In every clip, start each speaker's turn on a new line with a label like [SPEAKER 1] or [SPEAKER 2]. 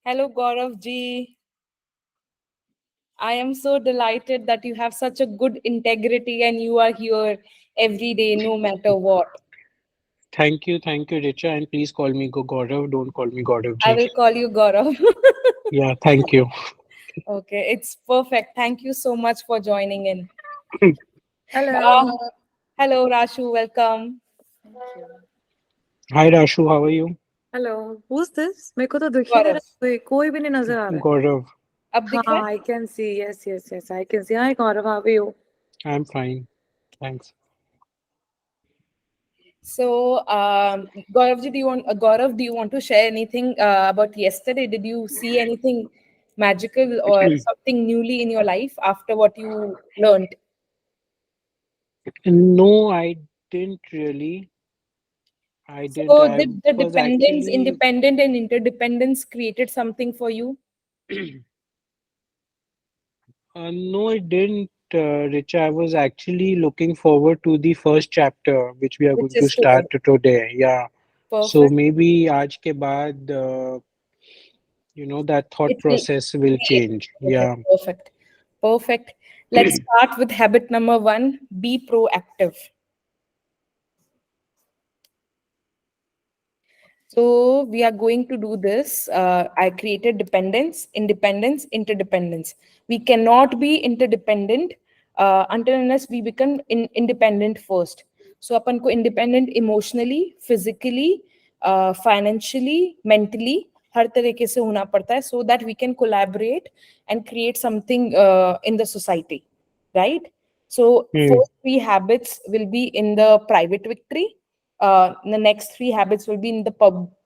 [SPEAKER 1] Hello, Gaurav ji. I am so delighted that you have such a good integrity and you are here every day, no matter what.
[SPEAKER 2] Thank you, Richa, and please call me Gaurav. Don't call me Gaurav
[SPEAKER 1] I
[SPEAKER 2] ji.
[SPEAKER 1] will call you Gaurav.
[SPEAKER 2] Yeah, thank you.
[SPEAKER 1] Okay, it's perfect. Thank you so much for joining in.
[SPEAKER 3] Hello.
[SPEAKER 1] Uh, hello, Rashu. Welcome.
[SPEAKER 2] Hi, Rashu. How are you?
[SPEAKER 3] Hello who's this? मेरे को तो दिख ही नहीं
[SPEAKER 1] Gaurav.
[SPEAKER 3] रहा कोई भी नहीं नजर आ रहा है.
[SPEAKER 2] Gaurav.
[SPEAKER 1] Ab dikh raha
[SPEAKER 3] हाँ,
[SPEAKER 1] hai?
[SPEAKER 3] I can see. Yes, I can see. Hi Gaurav, how are you?
[SPEAKER 2] I'm fine. Thanks.
[SPEAKER 1] So, Gaurav ji, Gaurav, do you want to share anything about yesterday? Did you see anything magical or something newly in your life after what you learned?
[SPEAKER 2] No, I didn't really. I didn't.
[SPEAKER 1] So,
[SPEAKER 2] I
[SPEAKER 1] did the
[SPEAKER 2] was
[SPEAKER 1] dependence,
[SPEAKER 2] actually.
[SPEAKER 1] independent, and interdependence created something for you,
[SPEAKER 2] No, it didn't, Richa. I was actually looking forward to the first chapter, which we are
[SPEAKER 1] which
[SPEAKER 2] going to
[SPEAKER 1] is
[SPEAKER 2] start
[SPEAKER 1] today?
[SPEAKER 2] today. Yeah. So
[SPEAKER 1] Perfect.
[SPEAKER 2] maybe aaj ke baad, that thought
[SPEAKER 1] It will
[SPEAKER 2] process will
[SPEAKER 1] create.
[SPEAKER 2] change.
[SPEAKER 1] Okay,
[SPEAKER 2] Yeah.
[SPEAKER 1] perfect. Perfect. Let's start with habit number one, be proactive. So we are going to do this. I created dependence, independence, interdependence. We cannot be interdependent until unless we become independent first. So अपन को independent emotionally, physically, financially, mentally हर तरीके से होना पड़ता है so that we can collaborate and create something in the society, right? So
[SPEAKER 2] Hmm.
[SPEAKER 1] first three habits will be in the private victory, the next three habits will be in the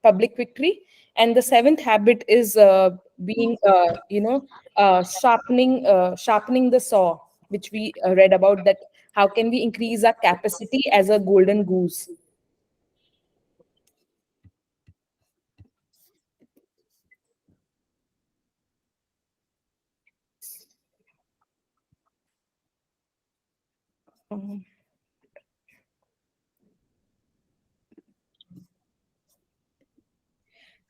[SPEAKER 1] public victory, and the seventh habit is being sharpening the saw, which we read about, that how can we increase our capacity as a golden goose. Mhm.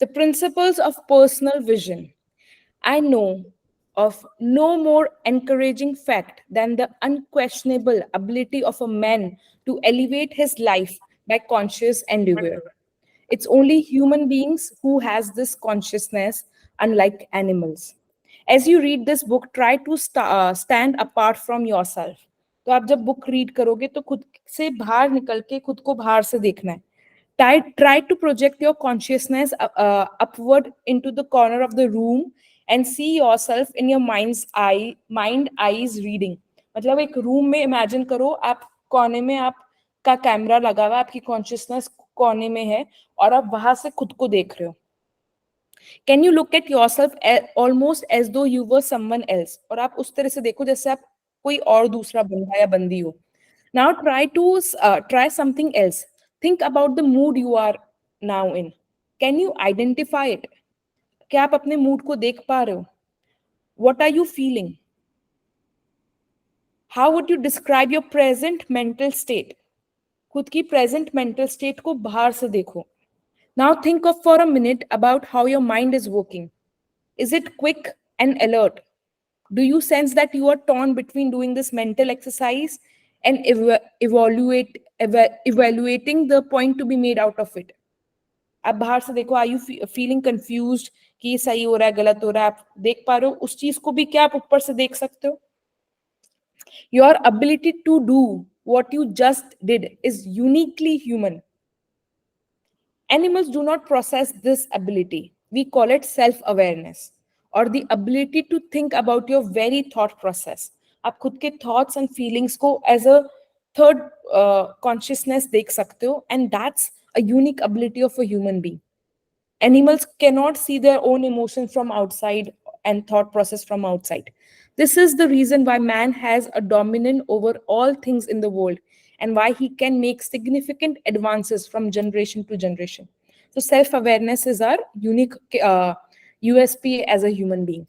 [SPEAKER 1] The principles of personal vision. I know of no more encouraging fact than the unquestionable ability of a man to elevate his life by conscious endeavor. It's only human beings who has this consciousness, unlike animals. As you read this book, try to stand apart from yourself. तो आप जब book read करोगे तो खुद से बाहर निकल के खुद को बाहर से देखना है. Try to project your consciousness upward into the corner of the room and see yourself in your mind eyes reading. मतलब एक रूम में इमेजिन करो, आप कोने में आप का कैमरा लगा हुआ है, आपकी कॉन्शियसनेस कोने में है और आप वहां से खुद को देख रहे हो. Can you look at yourself almost as though you were someone else, और आप उस तरह से देखो जैसे आप कोई और दूसरा बंदा या बंदी हो. Now try something else. Think about the mood you are now in. Can you identify it? क्या आप अपने मूड को देख पा रहे हो? What are you feeling? How would you describe your present mental state? खुद की present mental state को बाहर से देखो. Now think of for a minute about how your mind is working. Is it quick and alert? Do you sense that you are torn between doing this mental exercise and evaluating the point to be made out of it? आप बाहर से देखो, are you feeling confused कि ये सही हो रहा है गलत हो रहा है, आप देख पा रहे हो उस चीज को भी, क्या आप ऊपर से देख सकते हो? Your ability to do what you just did is uniquely human. Animals do not process this ability. We call it self awareness. or the ability to think about your very thought process. आप खुद के thoughts and feelings को as a third consciousness देख सकते हो, and that's a unique ability of a human being. Animals cannot see their own emotions from outside and thought process from outside. This is the reason why man has a dominant over all things in the world, and why he can make significant advances from generation to generation. So self awareness is our unique USP as a human being.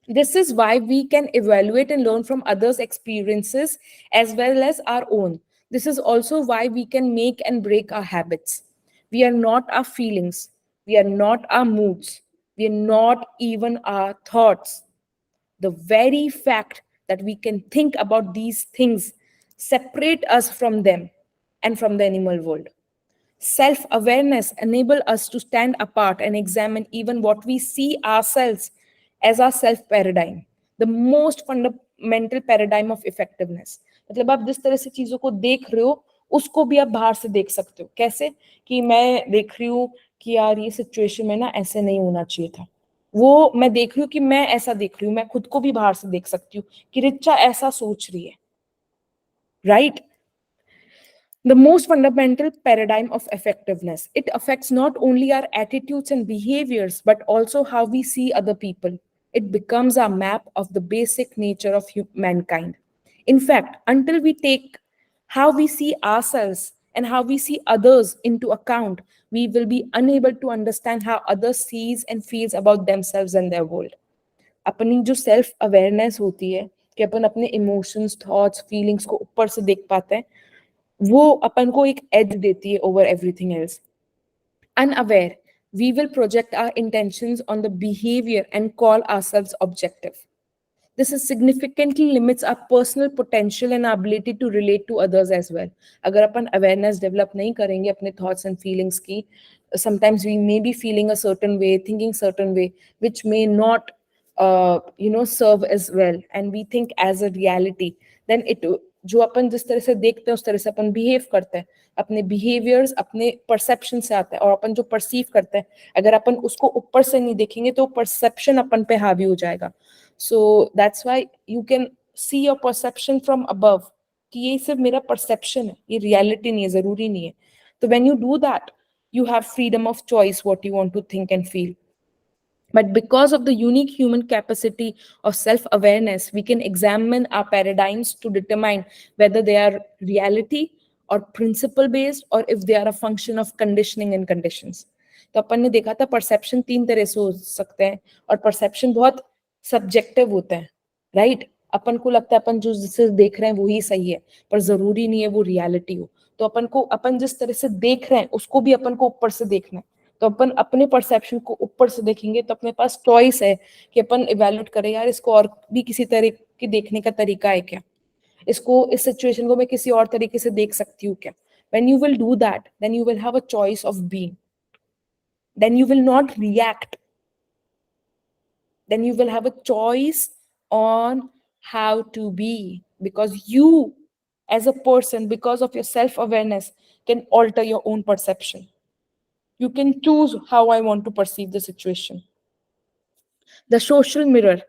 [SPEAKER 1] This is why we can evaluate and learn from others' experiences as well as our own. This is also why we can make and break our habits. We are not our feelings, we are not our moods, we are not even our thoughts. The very fact that we can think about these things separate us from them and from the animal world. Self-awareness enable us to stand apart and examine even what we see ourselves as our self paradigm, the most fundamental paradigm of effectiveness. मतलब आप जिस तरह से चीजों को देख रहे हो उसको भी आप बाहर से देख सकते हो. कैसे? कि मैं देख रही हूँ कि यार ये सिचुएशन में ना ऐसे नहीं होना चाहिए था, वो मैं देख रही हूँ कि मैं ऐसा देख रही हूँ, मैं खुद को भी बाहर से देख सकती हूँ कि रिचा ऐसा सोच रही है, right? The most fundamental paradigm of effectiveness. It affects not only our attitudes and behaviors, but also how we see other people. It becomes a map of the basic nature of mankind. In fact, until we take how we see ourselves and how we see others into account, we will be unable to understand how others sees and feels about themselves and their world. अपनी जो self awareness होती है कि अपन अपने emotions thoughts feelings को ऊपर से देख पाते हैं, वो अपन को एक एज देती है over everything else. Unaware, we will project our intentions on the behavior and call ourselves objective. This is significantly limits our personal potential and our ability to relate to others as well. अगर अपन awareness develop नहीं करेंगे अपने thoughts and feelings की, sometimes we may be feeling a certain way, thinking certain way, which may not serve as well, and we think as a reality. Then it जो अपन जिस तरह से देखते हैं उस तरह से अपन बिहेव करते हैं, अपने बिहेवियर्स अपने परसेप्शन से आता है, और अपन जो परसीव करते हैं अगर अपन उसको ऊपर से नहीं देखेंगे तो परसेप्शन अपन पे हावी हो जाएगा. So that's why you can see your perception from above कि ये सिर्फ मेरा perception है, ये reality नहीं है, जरूरी नहीं है. तो when you do that, you have freedom of choice what you want to think and feel. But because of the unique human capacity of self-awareness, we can examine our paradigms to determine whether they are reality or principle-based, or if they are a function of conditioning and conditions. तो अपन ने देखा था perception तीन तरह से हो सकते हैं, और परसेप्शन बहुत सब्जेक्टिव होते हैं, राइट? अपन को लगता है अपन जो जिसे देख रहे हैं वही सही है, पर जरूरी नहीं है वो रियलिटी हो. तो अपन जिस तरह से देख रहे हैं उसको भी अपन को ऊपर से देखना है. तो अपन अपने परसेप्शन को ऊपर से देखेंगे तो अपने पास चॉइस है कि अपन इवैल्यूएट करें, यार इसको और भी किसी तरह के देखने का तरीका है क्या, इसको इस सिचुएशन को मैं किसी और तरीके से देख सकती हूँ क्या. When you will do that, then you will have a choice of being. Then you will not react. Then you will have a choice on how to be, because you as a person, because of your self-awareness, can alter your own perception. You can choose how I want to perceive the situation. The social mirror.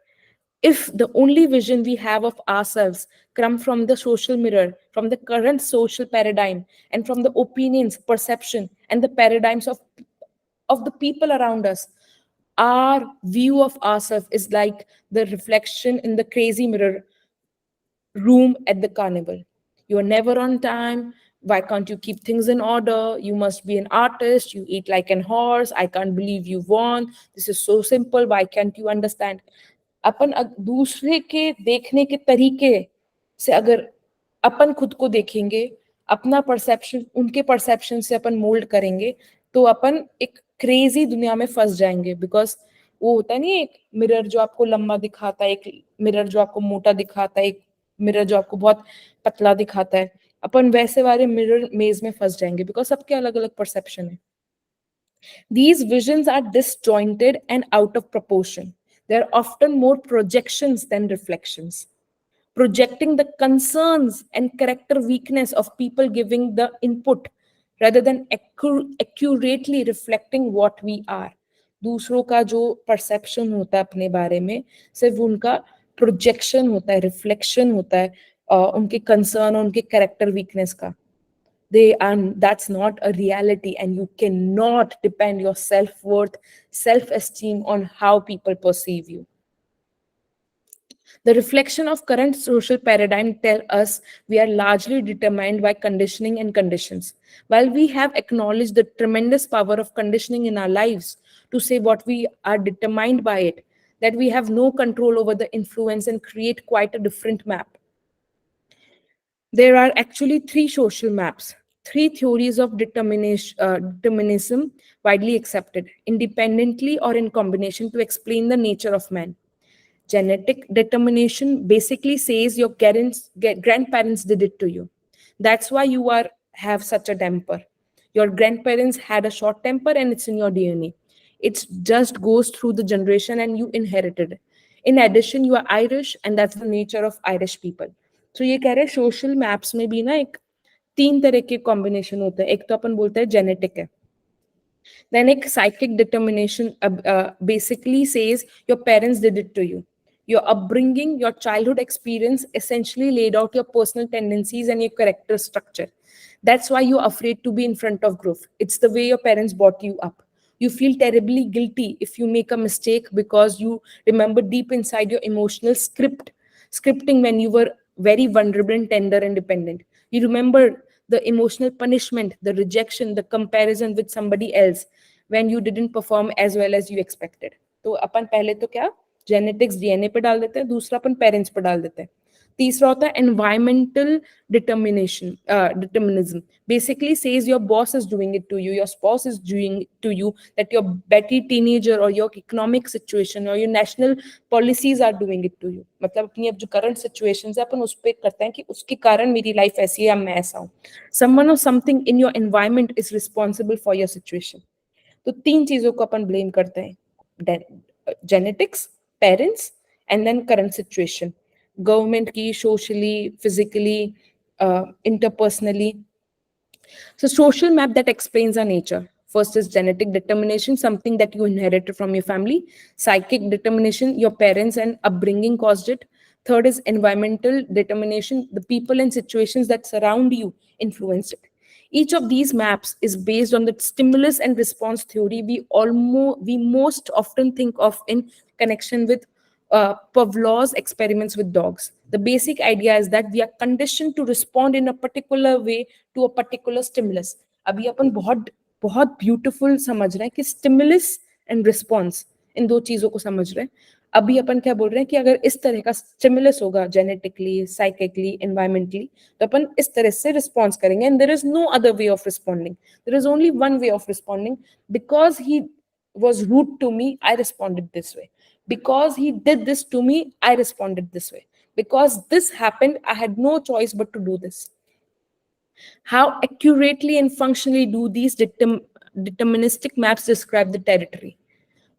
[SPEAKER 1] If the only vision we have of ourselves come from the social mirror, from the current social paradigm, and from the opinions, perception, and the paradigms of the people around us, our view of ourselves is like the reflection in the crazy mirror room at the carnival. You are never on time. Why can't you keep things in order? You must be an artist. You eat like an horse. I can't believe you won. This is so simple. Why can't you understand? अपन दूसरे के देखने के तरीके से अगर अपन खुद को देखेंगे, अपना परसेप्शन उनके परसेप्शन से अपन मोल्ड करेंगे, तो अपन एक क्रेजी दुनिया में फंस जाएंगे. बिकॉज वो होता नहीं, एक मिरर जो आपको लंबा दिखाता है, एक मिरर जो आपको मोटा दिखाता है, एक मिरर जो आपको बहुत पतला दिखाता है. अपन वैसे वाले मिरर मेज में फंस जाएंगे बिकॉज सबके अलग अलग परसेप्शन है. These visions are disjointed and out of proportion. They are often more projections than reflections, projecting the concerns and character weakness of people giving the input rather than accurately reflecting what we are. दूसरों का जो perception होता है अपने बारे में सिर्फ उनका प्रोजेक्शन होता है, रिफ्लेक्शन होता है उनके कंसर्न और उनके कैरेक्टर वीकनेस का. They and that's not a reality, and you cannot depend your self-worth, self-esteem on how people perceive you. The reflection of current social paradigm tell us we are largely determined by conditioning and conditions. While we have acknowledged the tremendous power of conditioning in our lives to say what we are determined by it, that we have no control over the influence and create quite a different map. There are actually three social maps, three theories of determinism widely accepted, independently or in combination, to explain the nature of man. Genetic determination basically says your grandparents did it to you. That's why you are have such a temper. Your grandparents had a short temper and it's in your DNA. It just goes through the generation and you inherited it. In addition, you are Irish and that's the nature of Irish people. So ये कह रहे social maps में भी ना एक तीन तरह के कॉम्बिनेशन होते हैं. एक तो अपन बोलते हैं जेनेटिक है. Then a psychic determination basically says your parents did it to you. Your upbringing, your childhood experience essentially laid out your personal tendencies and your character structure. That's why you're afraid to be in front of group. It's the way your parents brought you up. You feel terribly guilty if you make a mistake because you remember deep inside your emotional scripting when you were very vulnerable and tender and dependent. You remember the emotional punishment, the rejection, the comparison with somebody else when you didn't perform as well as you expected. तो अपन पहले तो क्या genetics DNA पे डाल देते हैं, दूसरा अपन parents पे डाल देते हैं. तीसरा होता है environmental determinism basically says your boss is doing it to you, your spouse is doing it to you, that your betty teenager or your economic situation or your national policies are doing it to you. मतलब अपनी अब जो current situations है अपन उस पे करते हैं कि उसके कारण मेरी लाइफ ऐसी है या मैं ऐसा हूँ. someone or something in your environment is responsible for your situation. तो तीन चीजों को अपन ब्लेम करते हैं, genetics, parents and then current situation. Government की, socially, physically, interpersonally. So social map that explains our nature. First is genetic determination, something that you inherited from your family. Psychic determination, your parents and upbringing caused it. Third is environmental determination, the people and situations that surround you influenced it. Each of these maps is based on the stimulus and response theory we most often think of in connection with Pavlov's experiments with dogs. The basic idea is that we are conditioned to respond in a particular way to a particular stimulus. अभी अपन बहुत बहुत beautiful समझ रहे हैं कि stimulus and response, इन दो चीजों को समझ रहे हैं. अभी अपन क्या बोल रहे हैं कि अगर इस तरह का स्टिमुलस होगा जेनेटिकली, साइकिकली, एनवायरमेंटली, तो अपन इस तरह से रिस्पॉन्स करेंगे. And there is no other way of responding, there is only one way of responding. Because he was rude to me, I responded this way. Because he did this to me, I responded this way. Because this happened, I had no choice but to do this. How accurately and functionally do these deterministic maps describe the territory?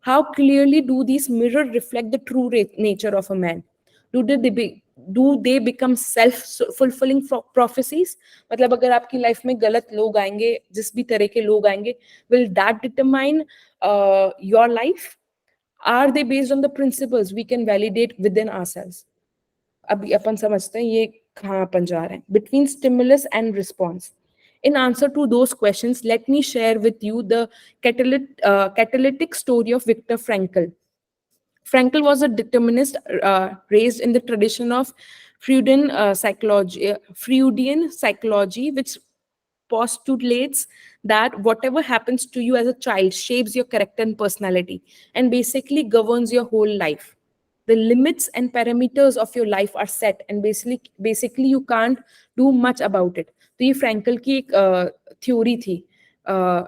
[SPEAKER 1] How clearly do these mirror reflect the true nature of a man? Do they become self-fulfilling prophecies? मतलब अगर आपकी life में गलत लोग आएंगे, जिस भी तरह के लोग आएंगे, will that determine your life? Are they based on the principles we can validate within ourselves? अभी अपन समझते हैं ये कहाँ अपन जा रहे हैं. Between stimulus and response. In answer to those questions, let me share with you the catalytic story of Viktor Frankl. Frankl was a determinist raised in the tradition of Freudian psychology, which postulates that whatever happens to you as a child shapes your character and personality and basically governs your whole life. The limits and parameters of your life are set and basically you can't do much about it. तो ये Frankel की एक theory थी.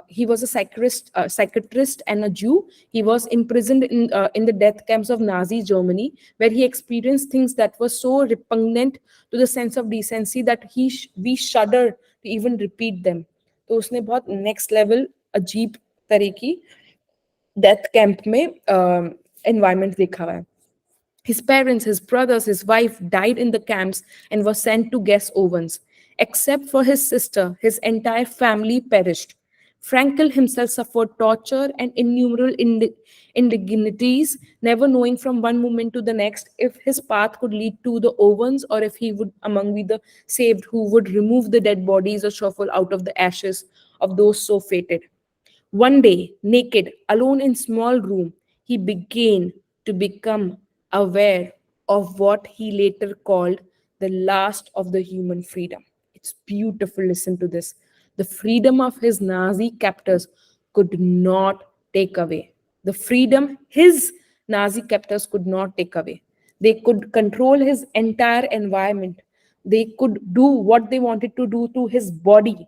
[SPEAKER 1] He was a psychiatrist and a Jew. He was imprisoned in the death camps of Nazi Germany, where he experienced things that were so repugnant to the sense of decency that we shudder to even repeat them. तो उसने बहुत next level अजीब तरह की death camp में environment देखा हुआ है. His parents, his brothers, his wife died in the camps and were sent to gas ovens. Except for his sister, his entire family perished. Frankel himself suffered torture and innumerable indignities, never knowing from one moment to the next if his path could lead to the ovens or if he would among be the saved who would remove the dead bodies or shuffle out of the ashes of those so fated. One day, naked, alone in small room, he began to become aware of what he later called the last of the human freedom. It's beautiful. Listen to this. The freedom of his Nazi captors could not take away. The freedom his Nazi captors could not take away. They could control his entire environment. They could do what they wanted to do to his body,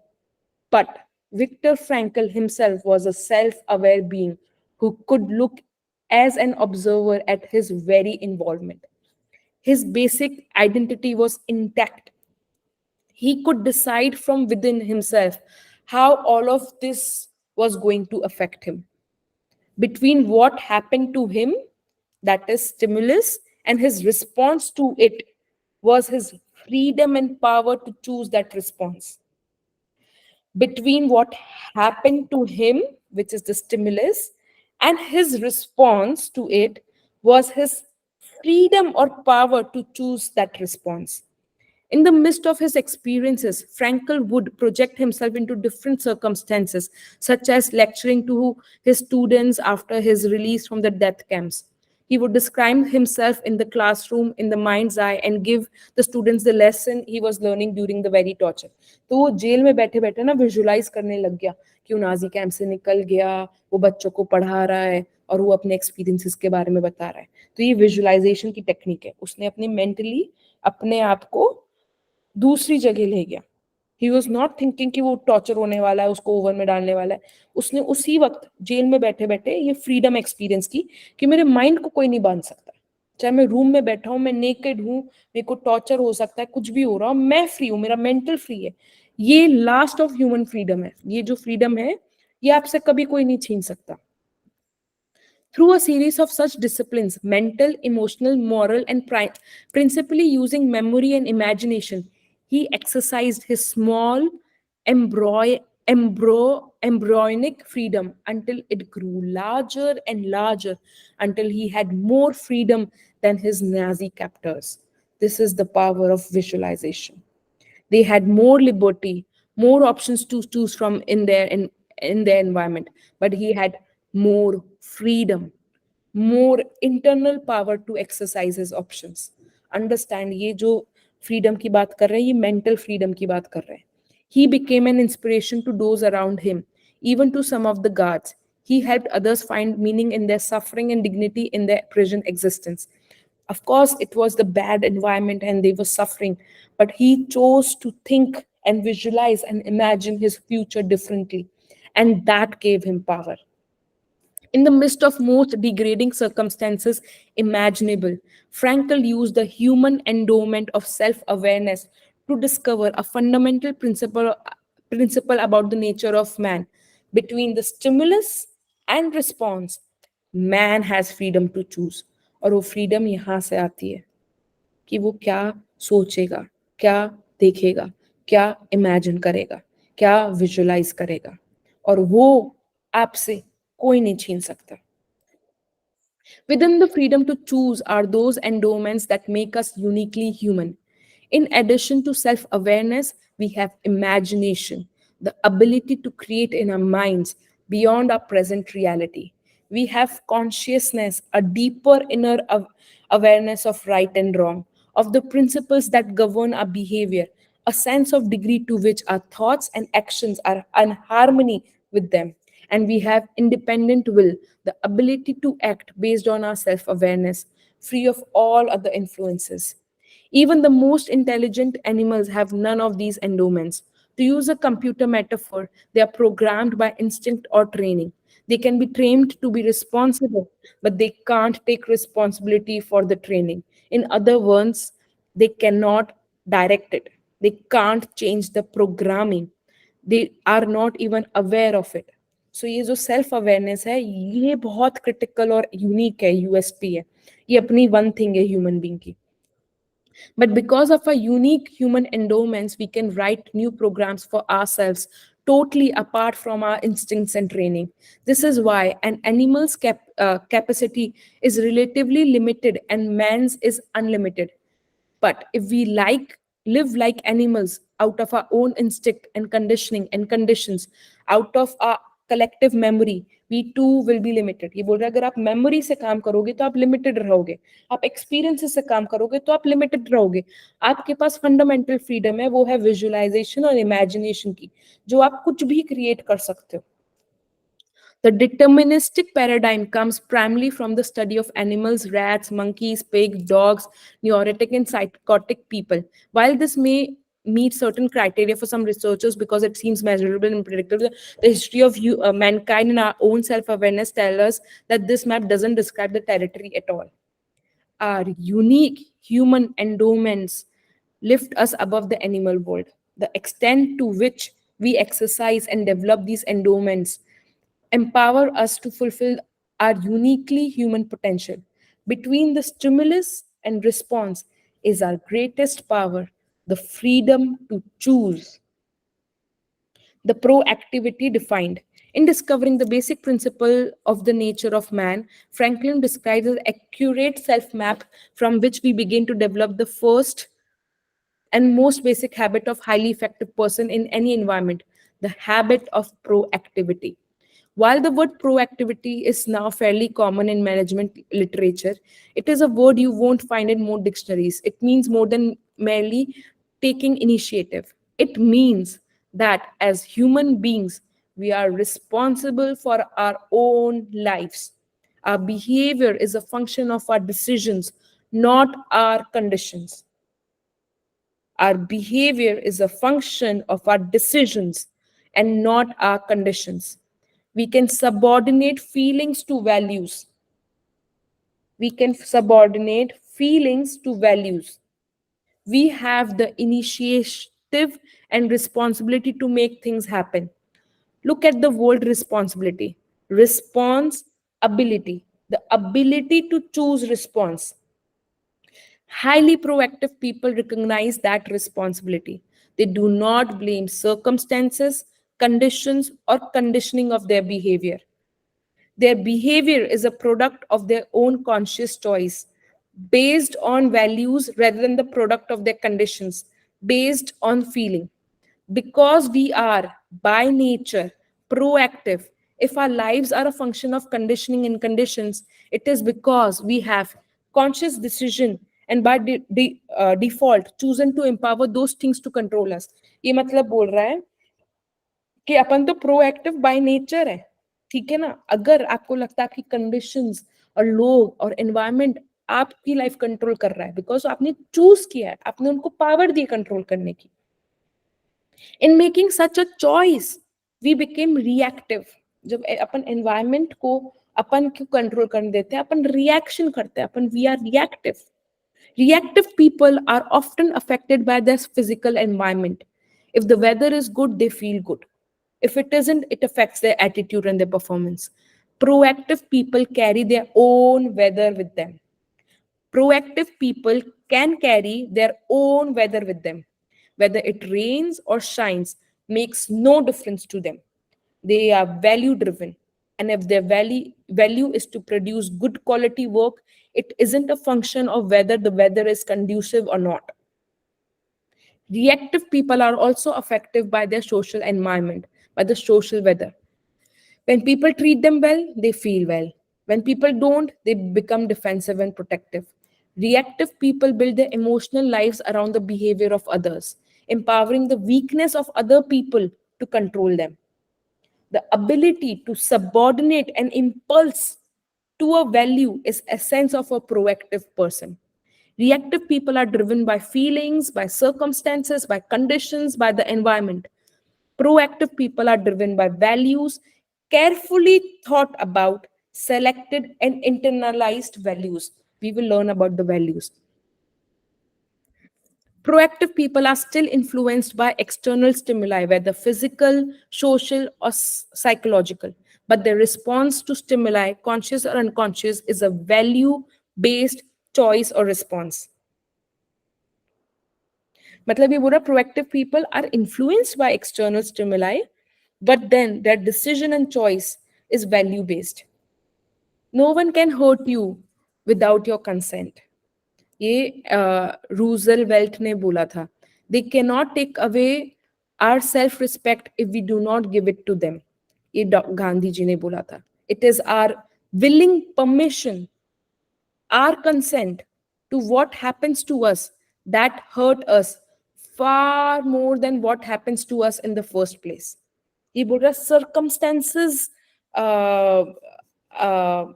[SPEAKER 1] but Viktor Frankl himself was a self aware being who could look as an observer at his very involvement. His basic identity was intact. He could decide from within himself how all of this was going to affect him. Between what happened to him, that is stimulus, and his response to it was his freedom and power to choose that response. Between what happened to him, which is the stimulus, and his response to it was his freedom or power to choose that response. In the midst of his experiences, Frankel would project himself into different circumstances, such as lecturing to his students after his release from the death camps. He would describe himself in the classroom in the mind's eye and give the students the lesson he was learning during the very torture. तो वो jail में बैठे बैठे ना visualise करने लग गया कि वो नाजी कैंप से निकल गया, वो बच्चों को पढ़ा रहा है और वो अपने एक्सपीरियंसेस के बारे में बता रहा है. तो ये विजुलाइजेशन की टेक्निक है. उसने अपने मेंटली अपने आप को दूसरी जगह ले गया. ही वॉज नॉट थिंकिंग कि वो टॉर्चर होने वाला है, उसको ओवन में डालने वाला है. उसने उसी वक्त जेल में बैठे बैठे ये फ्रीडम एक्सपीरियंस की कि मेरे माइंड को कोई नहीं बांध सकता. चाहे मैं रूम में बैठा हूँ, मैं नेकेड हूँ, मेरे को टॉर्चर हो सकता है, कुछ भी हो रहा हो, मैं फ्री हूँ, मेरा मेंटल फ्री है. ये लास्ट ऑफ ह्यूमन फ्रीडम है. ये जो फ्रीडम है ये आपसे कभी कोई नहीं छीन सकता. Through a series of such disciplines, mental, emotional, moral, and principally using memory and imagination, he exercised his small embryonic freedom until it grew larger and larger, until he had more freedom than his Nazi captors. This is the power of visualization. They had more liberty, more options to choose from in their environment, but he had more freedom, more internal power to exercise his options. Understand, ये जो freedom की बात कर रहे हैं, ये mental freedom की बात कर रहे हैं. He became an inspiration to those around him, even to some of the guards. He helped others find meaning in their suffering and dignity in their prison existence. Of course, it was the bad environment and they were suffering, but he chose to think and visualize and imagine his future differently. And that gave him power. In the midst of most degrading circumstances imaginable, Frankel used the human endowment of self awareness to discover a fundamental principle about the nature of man. Between the stimulus and response, man has freedom to choose. और वो freedom यहाँ से आती है कि वो क्या सोचेगा, क्या देखेगा, क्या इमेजिन करेगा, क्या विजुलाइज करेगा, और वो आपसे कोई नहीं छीन सकता. Within the freedom to choose are those endowments that make us uniquely human. In addition to self awareness, we have imagination, the ability to create in our minds beyond our present reality. We have consciousness, a deeper inner awareness of right and wrong, of the principles that govern our behavior, a sense of degree to which our thoughts and actions are in harmony with them. And we have independent will, the ability to act based on our self awareness, free of all other influences. Even the most intelligent animals have none of these endowments. To use a computer metaphor, they are programmed by instinct or training. They can be trained to be responsible, but they can't take responsibility for the training. In other words, they cannot direct it. They can't change the programming. They are not even aware of it. सो ये जो self awareness है ये बहुत critical और unique है, USP है, ये अपनी वन थिंग है ह्यूमन बीइंग की. But because of our unique human endowments, we can write new programs for ourselves totally apart from our instincts and training. This is why an animal's capacity is relatively limited and man's is unlimited. But if we live like animals out of our own instinct and conditioning and conditions, out of our collective memory, we too will be limited. ये बोल रहा है अगर आप memory से काम करोगे तो आप लिमिटेड रहोगे, आप एक्सपीरियंसेस से काम करोगे तो आप लिमिटेड रहोगे. आपके पास फंडामेंटल फ्रीडम है, वो है विजुअलाइजेशन और इमेजिनेशन की, जो आप कुछ भी क्रिएट कर सकते हो. The deterministic paradigm comes primarily from the study of animals, rats, monkeys, pigs, dogs, neurotic and psychotic people. While this may meet certain criteria for some researchers because it seems measurable and predictable, the history of mankind and our own self-awareness tell us that this map doesn't describe the territory at all. Our unique human endowments lift us above the animal world. The extent to which we exercise and develop these endowments empower us to fulfill our uniquely human potential. Between the stimulus and response is our greatest power, the freedom to choose. The proactivity defined. In discovering the basic principle of the nature of man, Franklin describes an accurate self map from which we begin to develop the first and most basic habit of highly effective person in any environment, the habit of proactivity. While the word proactivity is now fairly common in management literature, it is a word you won't find in more dictionaries. It means more than merely taking initiative. It means that as human beings, we are responsible for our own lives. Our behavior is a function of our decisions, not our conditions. Our behavior is a function of our decisions and not our conditions. We can subordinate feelings to values. We can subordinate feelings to values. We have the initiative and responsibility to make things happen. Look at the word responsibility. Response ability. The ability to choose response. Highly proactive people recognize that responsibility. They do not blame circumstances, conditions, or conditioning of their behavior. Their behavior is a product of their own conscious choice, based on values rather than the product of their conditions, based on feeling. Because we are by nature proactive, if our lives are a function of conditioning and conditions, it is because we have conscious decision and by default chosen to empower those things to control us. ये मतलब बोल रहा है कि अपन तो proactive by nature है, ठीक है ना. अगर आपको लगता है कि कंडीशंस और लोग और एनवायरनमेंट आपकी लाइफ कंट्रोल कर रहा है, बिकॉज आपने चूज किया है, आपने उनको पावर दी कंट्रोल करने की. In making such a choice we became reactive. जब अपन एनवायरनमेंट को अपन क्यों कंट्रोल करने देते हैं, अपन रिएक्शन करते हैं, अपन we are reactive. Reactive people are often affected by their physical environment. If the weather is good, they feel good. If it isn't, it affects their attitude and their performance. Proactive people carry their own weather with them. Proactive people can carry their own weather with them. Whether it rains or shines makes no difference to them. They are value driven. And if their value is to produce good quality work, it isn't a function of whether the weather is conducive or not. Reactive people are also affected by their social environment, by the social weather. When people treat them well, they feel well. When people don't, they become defensive and protective. Reactive people build their emotional lives around the behavior of others, empowering the weakness of other people to control them. The ability to subordinate an impulse to a value is essence of a proactive person. Reactive people are driven by feelings, by circumstances, by conditions, by the environment. Proactive people are driven by values, carefully thought about, selected, and internalized values. We will learn about the values. Proactive people are still influenced by external stimuli, whether physical, social, or psychological. But their response to stimuli, conscious or unconscious, is a value based choice or response. मतलब ये बोला proactive people are influenced by external stimuli, but then their decision and choice is value based. No one can hurt you without your consent. ये Roosevelt ने बोला था. They can not take away our self respect if we do not give it to them. ये गांधी जी ने बोला था. It is our willing permission, our consent to what happens to us that hurt us far more than what happens to us in the first place. ये बोल रहा circumstances, uh, uh,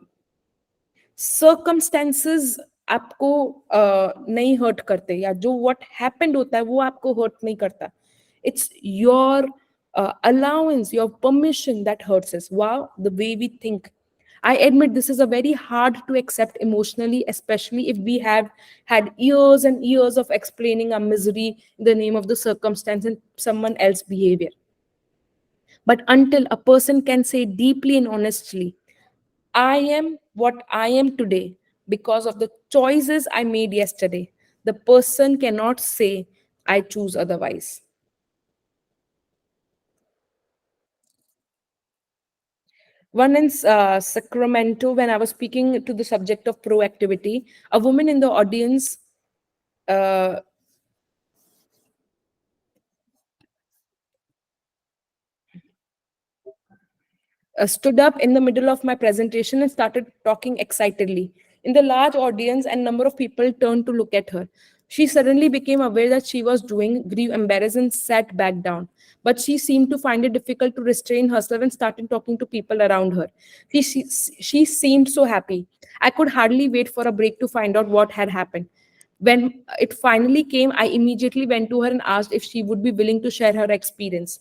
[SPEAKER 1] circumstances आपको नहीं hurt करते, या जो what happened होता है वो आपको हर्ट नहीं करता. It's your allowance, your permission that hurts us. Wow, the way we think. I admit this is a very hard to accept emotionally, especially if we have had years and years of explaining our misery in the name of the circumstance and someone else's behavior. But until a person can say deeply and honestly, I am what I am today because of the choices I made yesterday, the person cannot say, I choose otherwise. One in Sacramento, when I was speaking to the subject of proactivity, a woman in the audience uh, stood up in the middle of my presentation and started talking excitedly. In the large audience, and number of people turned to look at her. She suddenly became aware that she was doing, grew embarrassed and sat back down. But she seemed to find it difficult to restrain herself and started talking to people around her. She seemed so happy. I could hardly wait for a break to find out what had happened. When it finally came, I immediately went to her and asked if she would be willing to share her experience.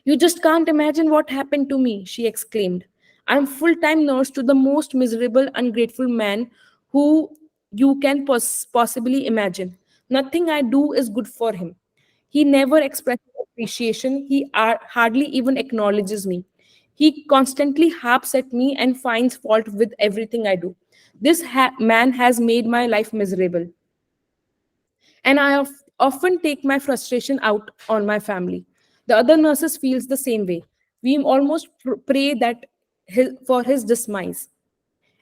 [SPEAKER 1] You just can't imagine what happened to me, she exclaimed. I'm full-time nurse to the most miserable, ungrateful man who you can possibly imagine. Nothing I do is good for him. He never expresses appreciation. He hardly even acknowledges me. He constantly harps at me and finds fault with everything I do. This man has made my life miserable, and I often take my frustration out on my family. The other nurses feels the same way. We almost pray that for his demise.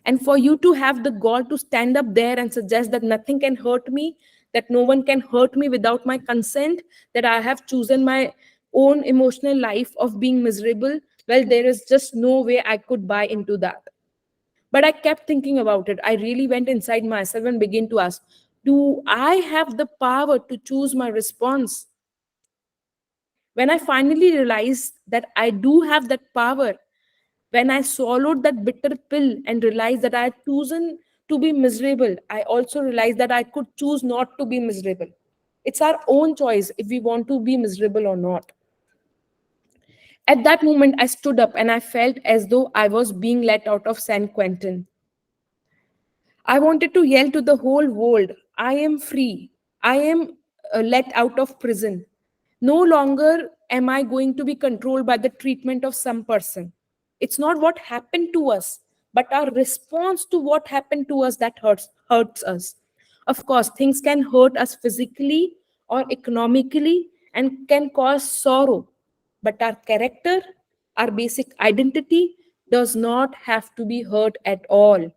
[SPEAKER 1] And for you to have the gall to stand up there and suggest that nothing can hurt me, that no one can hurt me without my consent, that I have chosen my own emotional life of being miserable, well, there is just no way I could buy into that. But I kept thinking about it. I really went inside myself and began to ask, do I have the power to choose my response? When I finally realized that I do have that power, when I swallowed that bitter pill and realized that I had chosen to be miserable, I also realized that I could choose not to be miserable. It's our own choice if we want to be miserable or not. At that moment, I stood up and I felt as though I was being let out of San Quentin. I wanted to yell to the whole world, I am free. I am let out of prison. No longer am I going to be controlled by the treatment of some person. It's not what happened to us, but our response to what happened to us that hurts us. Of course, things can hurt us physically or economically and can cause sorrow. But our character, our basic identity does not have to be hurt at all.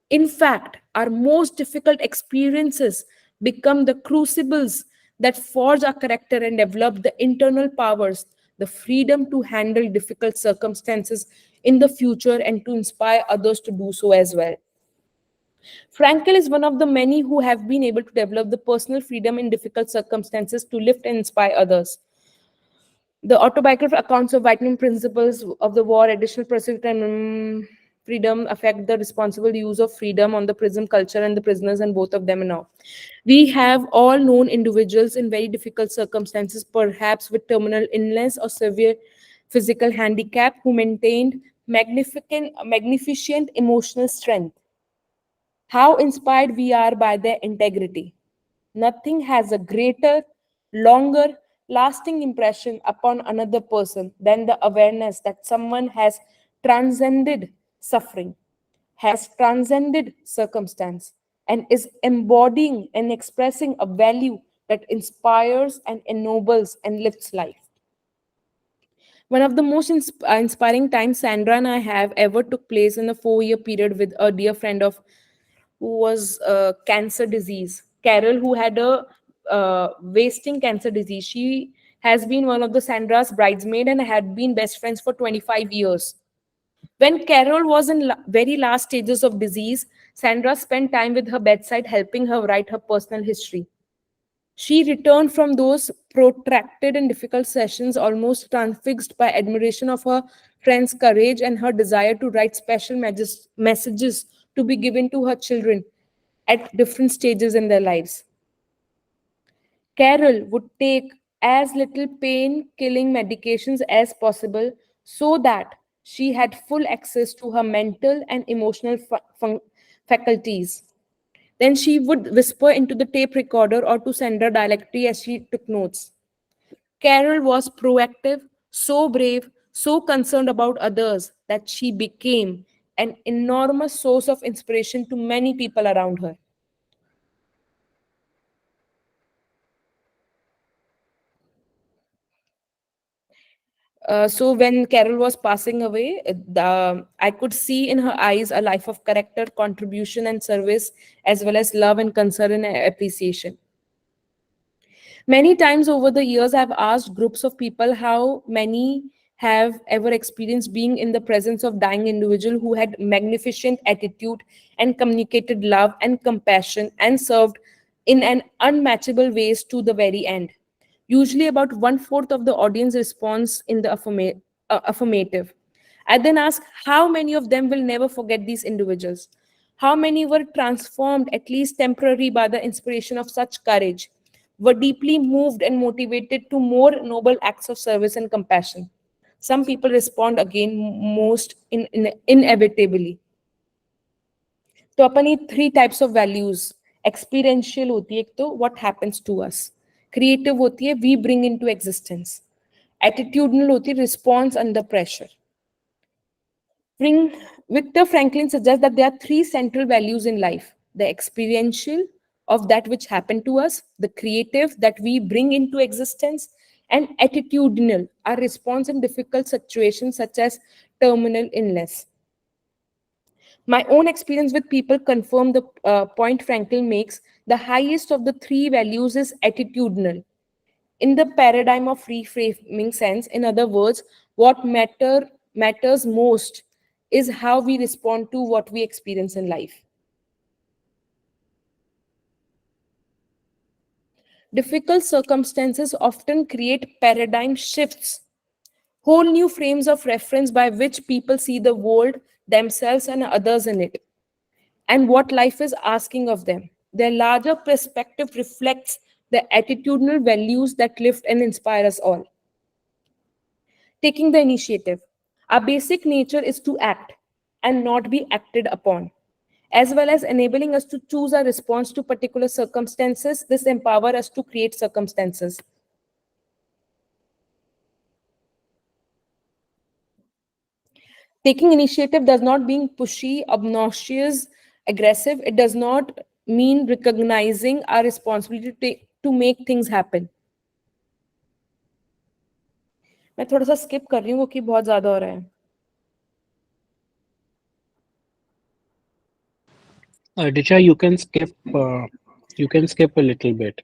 [SPEAKER 1] In fact, our most difficult experiences become the crucibles that forge our character and develop the internal powers, the freedom to handle difficult circumstances in the future and to inspire others to do so as well. Frankel is one of the many who have been able to develop the personal freedom in difficult circumstances to lift and inspire others. The autobiographical accounts of vitamin principles of the war, additional pursuit and freedom affect the responsible use of freedom on the prison culture and the prisoners and both of them now. We have all known individuals in very difficult circumstances, perhaps with terminal illness or severe physical handicap, who maintained magnificent emotional strength. How inspired we are by their integrity. Nothing has a greater, longer, lasting impression upon another person than the awareness that someone has transcended suffering, has transcended circumstance, and is embodying and expressing a value that inspires and ennobles and lifts life. One of the most inspiring times Sandra and I have ever took place in a 4 year period with a dear friend of who was cancer disease. Carol, who had a wasting cancer disease. She has been one of the Sandra's bridesmaid and had been best friends for 25 years. When Carol was in very last stages of disease, Sandra spent time with her bedside helping her write her personal history. She returned from those protracted and difficult sessions almost transfixed by admiration of her friend's courage and her desire to write special messages to be given to her children at different stages in their lives. Carol would take as little pain killing medications as possible so that she had full access to her mental and emotional faculties. Then she would whisper into the tape recorder or to Sandra directly as she took notes. Carol was proactive, so brave, so concerned about others that she became an enormous source of inspiration to many people around her. So when Carol was passing away, I could see in her eyes a life of character, contribution, and service, as well as love and concern and appreciation. Many times over the years, I've asked groups of people how many have ever experienced being in the presence of dying individual who had magnificent attitude and communicated love and compassion and served in an unmatchable ways to the very end. Usually, about one fourth of the audience responds in the affirmative. I then ask how many of them will never forget these individuals. How many were transformed, at least temporarily, by the inspiration of such courage, were deeply moved and motivated to more noble acts of service and compassion. Some people respond again most inevitably. तो अपन ये three types of values experiential होती है एक तो what happens to us creative होती है we bring into existence attitudinal होती है response under pressure Victor Franklin suggests that there are three central values in life: the experiential, of that which happened to us, the creative, that we bring into existence, and attitudinal, our response in difficult situations such as terminal illness. My own experience with people confirm the point Franklin makes. The highest of the three values is attitudinal. In the paradigm of reframing sense, in other words, what matters most is how we respond to what we experience in life. Difficult circumstances often create paradigm shifts, whole new frames of reference by which people see the world, themselves, and others in it, and what life is asking of them. Their larger perspective reflects the attitudinal values that lift and inspire us all. Taking the initiative. Our basic nature is to act and not be acted upon, as well as enabling us to choose our response to particular circumstances. This empowers us to create circumstances. Taking initiative does not mean pushy, obnoxious, aggressive. It does not mean recognizing our responsibility to make things happen. मैं थोड़ा सा skip कर रही हूँ क्योंकि बहुत ज्यादा हो रहा है.
[SPEAKER 2] Dicha, you can skip. You can skip a little bit.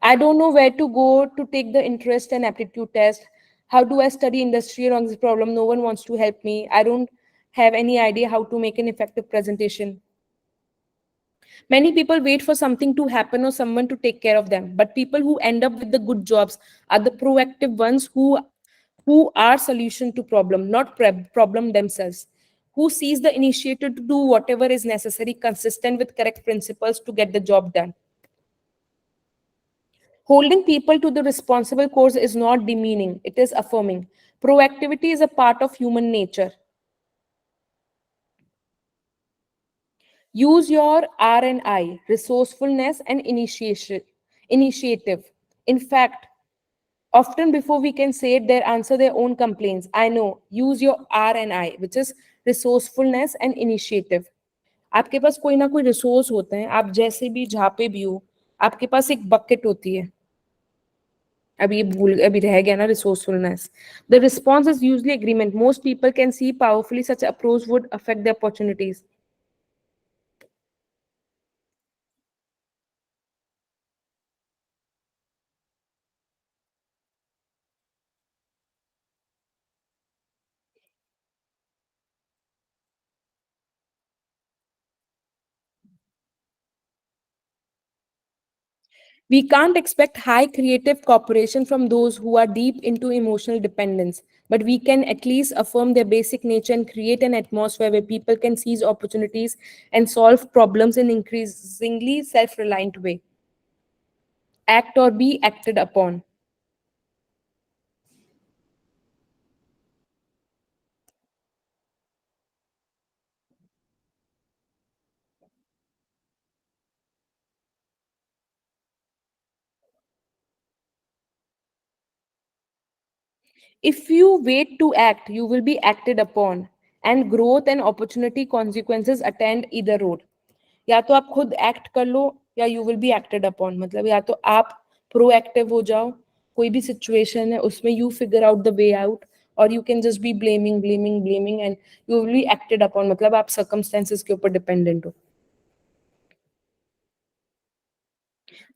[SPEAKER 1] I don't know where to go to take the interest and aptitude test. How do I study industry around this problem? No one wants to help me. I don't have any idea how to make an effective presentation. Many people wait for something to happen or someone to take care of them. But people who end up with the good jobs are the proactive ones who are solution to problem, not problem themselves. Who sees the initiative to do whatever is necessary, consistent with correct principles to get the job done. Holding people to the responsible course is not demeaning, it is affirming. Proactivity is a part of human nature. Use your R and I, resourcefulness and initiative. In fact, often before we can say it, they answer their own complaints. I know. Use your R and I, which is resourcefulness and initiative. आपके पास कोई ना कोई resource होते हैं, आप जैसे भी जहाँ पे भी हो, आपके पास एक बकेट होती है. अभी रह गया ना resourcefulness. The response is usually agreement. Most people can see powerfully such approach would affect the opportunities. We can't expect high creative cooperation from those who are deep into emotional dependence, but we can at least affirm their basic nature and create an atmosphere where people can seize opportunities and solve problems in increasingly self-reliant way. Act or be acted upon. If you wait to act, you will be acted upon, and growth and opportunity consequences attend either road. या तो आप खुद act कर लो या you will be acted upon, मतलब या तो आप प्रोएक्टिव हो जाओ, कोई भी सिचुएशन है उसमें you figure out the way out, और you can just be blaming and you will be acted upon, मतलब आप सर्कमस्टेंसेस के ऊपर डिपेंडेंट हो.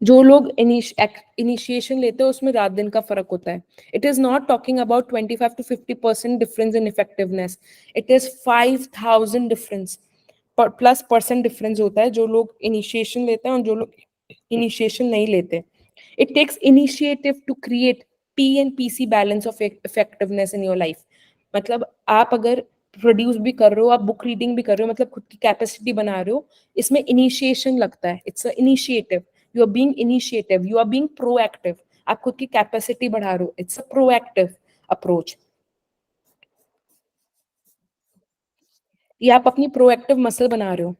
[SPEAKER 1] जो लोग इनिशिएशन लेते हैं उसमें रात दिन का फर्क होता है. It is not talking about 25 to 50% difference in effectiveness, it is 5,000 difference plus percent difference होता है जो लोग इनिशिएशन लेते हैं और जो लोग इनिशिएशन नहीं लेते. It takes initiative to create P and PC balance of effectiveness in your life. मतलब आप अगर प्रोड्यूस भी कर रहे हो, आप बुक रीडिंग भी कर रहे हो, मतलब खुद की कैपेसिटी बना रहे हो, इसमें इनिशिएशन लगता है. It's a initiative. You are being initiative, you are being proactive. आप खुद की कैपेसिटी बढ़ा रहे हो. It's a proactive approach. ये आप अपनी प्रोएक्टिव मसल बना रहे हो.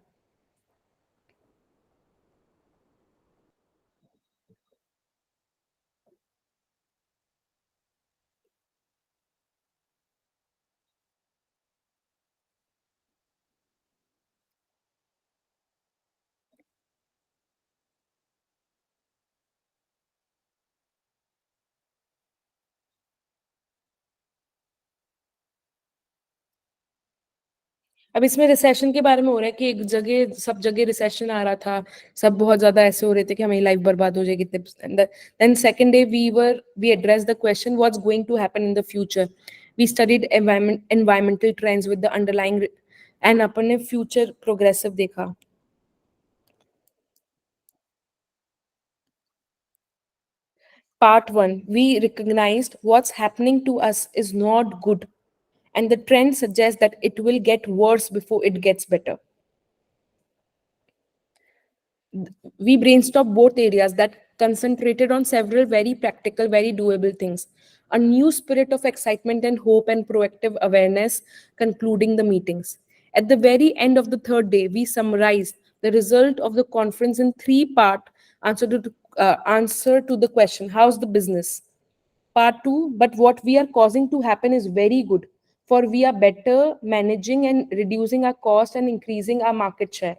[SPEAKER 1] अब इसमें रिसेशन के बारे में हो रहा है कि एक जगह सब जगह रिसेशन आ रहा था, सब बहुत ज्यादा ऐसे हो रहे थे कि हमारी लाइफ बर्बाद हो जाएगी. Then second day we address the question what's going to happen in the future. We studied environmental trends with the underlying, and अपन ने फ्यूचर प्रोग्रेसिव देखा. Part 1, we recognized what's happening to us is not good, and the trend suggests that it will get worse before it gets better. We brainstormed both areas that concentrated on several very practical, very doable things. A new spirit of excitement and hope and proactive awareness concluding the meetings. At the very end of the third day, we summarized the result of the conference in three-part answer to the question, how's the business? Part 2, but what we are causing to happen is very good, for we are better managing and reducing our cost and increasing our market share.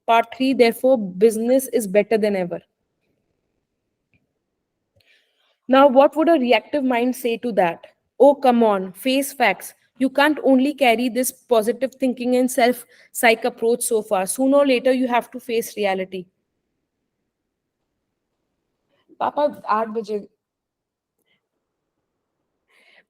[SPEAKER 1] Part 3, therefore, business is better than ever. Now, what would a reactive mind say to that? Oh, come on, face facts. You can't only carry this positive thinking and self psych approach so far. Sooner or later, you have to face reality. Papa, 8 baje.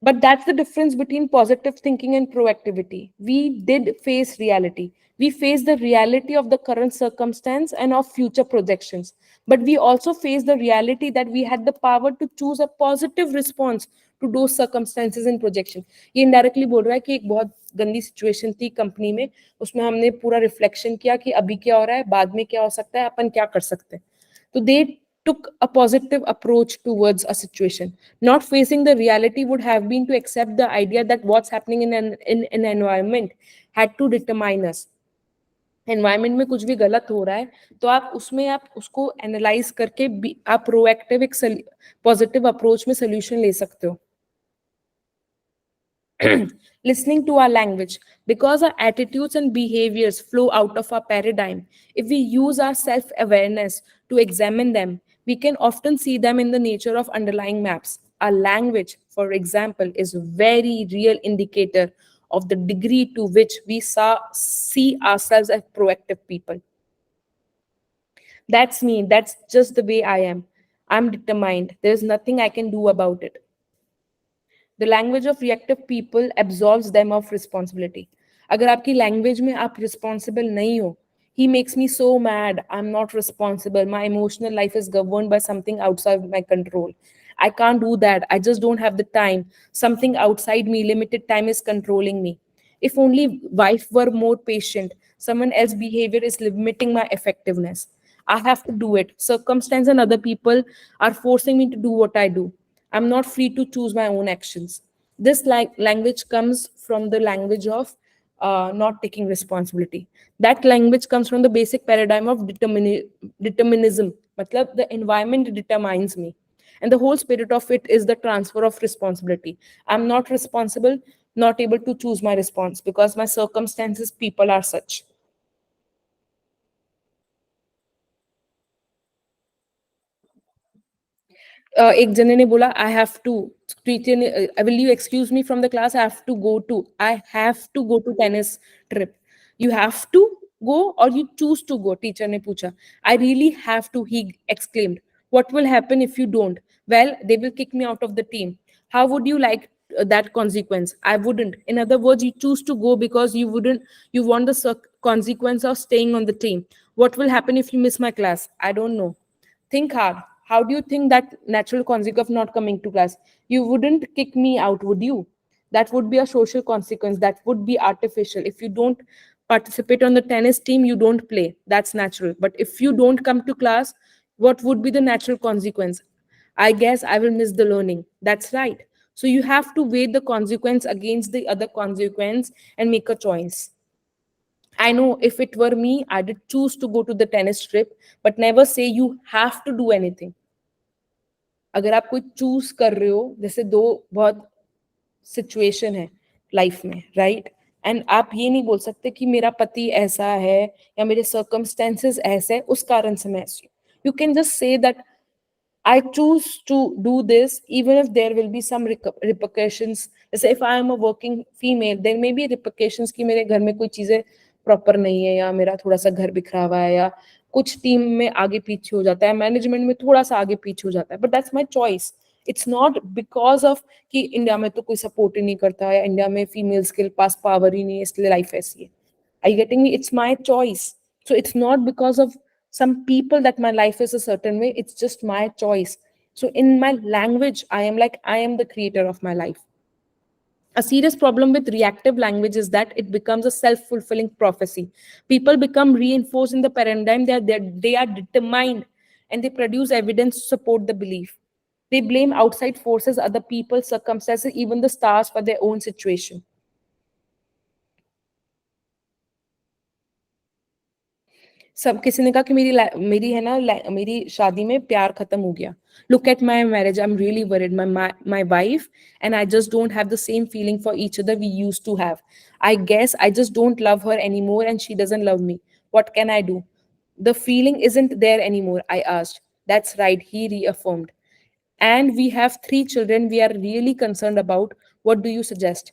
[SPEAKER 1] But that's the difference between positive thinking and proactivity. We did face reality. We faced the reality of the current circumstance and of future projections. But we also faced the reality that we had the power to choose a positive response to those circumstances and projection. ये indirectly बोल रहा है कि एक बहुत गंदी situation थी company में, उसमें हमने पूरा रिफ्लेक्शन किया कि अभी क्या हो रहा है, बाद में क्या हो सकता है, अपन क्या कर सकते हैं. तो they took a positive approach towards a situation. Not facing the reality would have been to accept the idea that what's happening in an environment had to determine us. Environment में कुछ भी गलत हो रहा है तो आप उसमें आप उसको एनालाइज करके आप प्रोएक्टिव एक पॉजिटिव अप्रोच में सोल्यूशन ले सकते हो. Listening to our language, because our attitudes and behaviors flow out of our paradigm. If we use our self awareness to examine them, We can often see them in the nature of underlying maps. Our language, for example, is a very real indicator of the degree to which we see ourselves as proactive people. That's me. That's just the way I am. I'm determined. There's nothing I can do about it. The language of reactive people absolves them of responsibility. अगर आपकी language में आप responsible नहीं हो, he makes me so mad. I'm not responsible. My emotional life is governed by something outside my control. I can't do that. I just don't have the time. Something outside me, limited time, is controlling me. If only wife were more patient, someone else's behavior is limiting my effectiveness. I have to do it. Circumstance and other people are forcing me to do what I do. I'm not free to choose my own actions. This language comes from the language of not taking responsibility. That language comes from the basic paradigm of determinism. Matlab, the environment determines me. And the whole spirit of it is the transfer of responsibility. I'm not responsible, not able to choose my response because my circumstances, people are such. एक जने ने बोला I have to teacher ने will you excuse me from the class I have to go to tennis trip you have to go और you choose to go teacher ने पूछा I really have to he exclaimed what will happen if you don't well they will kick me out of the team how would you like that consequence I wouldn't in other words you choose to go because you want the consequence of staying on the team what will happen if you miss my class I don't know think hard. How do you think that natural consequence of not coming to class? You wouldn't kick me out, would you? That would be a social consequence. That would be artificial. If you don't participate on the tennis team, you don't play. That's natural. But if you don't come to class, what would be the natural consequence? I guess I will miss the learning. That's right. So you have to weigh the consequence against the other consequence and make a choice. I know if it were me, I did choose to go to the tennis trip, but never say you have to do anything. अगर आप कोई choose कर रहे हो जैसे दो बहुत situation है लाइफ में राइट एंड आप ये नहीं बोल सकते कि मेरा पति ऐसा है या मेरे सर्कमस्टेंसेस ऐसे है उस कारण से मैं ऐसी you can just say that I choose to do this even if there will be some repercussions. जैसे if I am a working female, there may be repercussions कि मेरे घर में कोई चीजें प्रॉपर नहीं है या मेरा थोड़ा सा घर बिखरा हुआ है या कुछ टीम में आगे पीछे हो जाता है मैनेजमेंट में थोड़ा सा आगे पीछे हो जाता है but that's my choice it's not because of कि इंडिया में तो कोई सपोर्ट ही नहीं करता या इंडिया में फीमेल्स के पास पावर ही नहीं है इसलिए लाइफ ऐसी है I getting me it's my choice so it's not because of some people that my life is a certain way it's just my choice so in my language I am the creator of my life a serious problem with reactive language is that it becomes a self-fulfilling prophecy people become reinforced in the paradigm that they are determined and they produce evidence to support the belief they blame outside forces other people circumstances even the stars for their own situation सब किसी ने कहा कि मेरी है ना मेरी शादी में प्यार खत्म हो गया look at my marriage I'm really worried my wife and I just don't have the same feeling for each other we used to have I guess I just don't love her anymore and she doesn't love me what can I do the feeling isn't there anymore I asked that's right he reaffirmed and we have 3 children we are really concerned about what do you suggest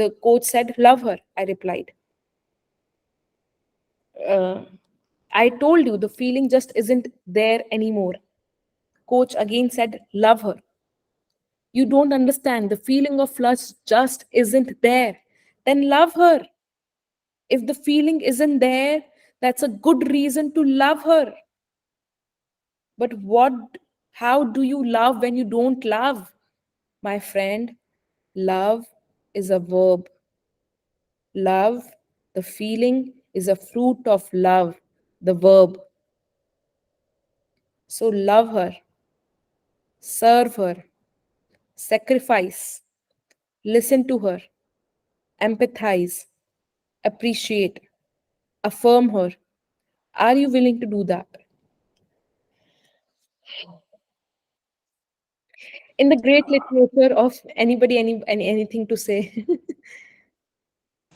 [SPEAKER 1] the coach said love her I replied uh, I told you the feeling just isn't there anymore. Coach again said, love her. You don't understand. The feeling of lust just isn't there. Then love her. If the feeling isn't there, that's a good reason to love her. But how do you love when you don't love? My friend, love is a verb. Love, the feeling, is a fruit of love, the verb. So love her, serve her, sacrifice, listen to her, empathize, appreciate, affirm her. Are you willing to do that? In the great literature of anybody, anything to say?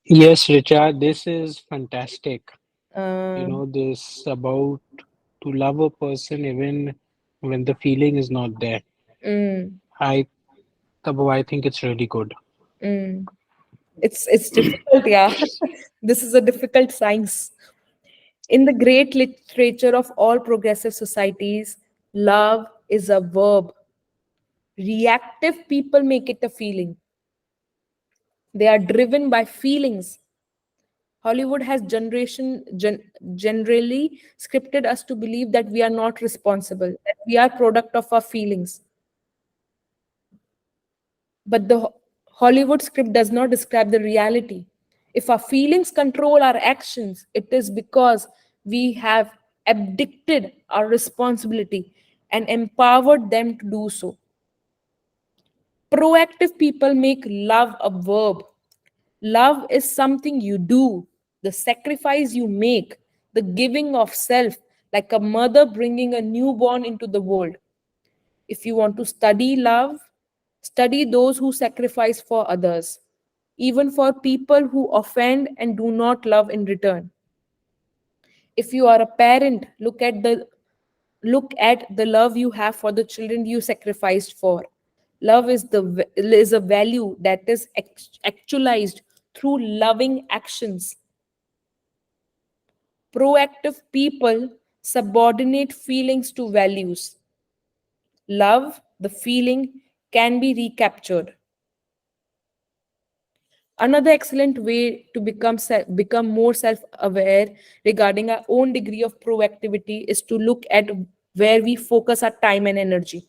[SPEAKER 2] Yes, Richa, this is fantastic.
[SPEAKER 1] um,
[SPEAKER 2] This about to love a person even when the feeling is not there.
[SPEAKER 1] Mm,
[SPEAKER 2] I Tabu, I think it's really good.
[SPEAKER 1] mm. It's difficult, yeah. This is a difficult science. In the great literature of all progressive societies, love is a verb. Reactive people make it a feeling. They are driven by feelings. Hollywood has generally scripted us to believe that we are not responsible, that we are product of our feelings. But the Hollywood script does not describe the reality. If our feelings control our actions, it is because we have abdicted our responsibility and empowered them to do so. Proactive people make love a verb. Love is something you do, the sacrifice you make, the giving of self, like a mother bringing a newborn into the world. If you want to study love, study those who sacrifice for others, even for people who offend and do not love in return. If you are a parent, look at the love you have for the children you sacrificed for. Love is a value that is actualized through loving actions. Proactive people subordinate feelings to values. Love, the feeling, can be recaptured. Another excellent way to become more self-aware regarding our own degree of proactivity is to look at where we focus our time and energy.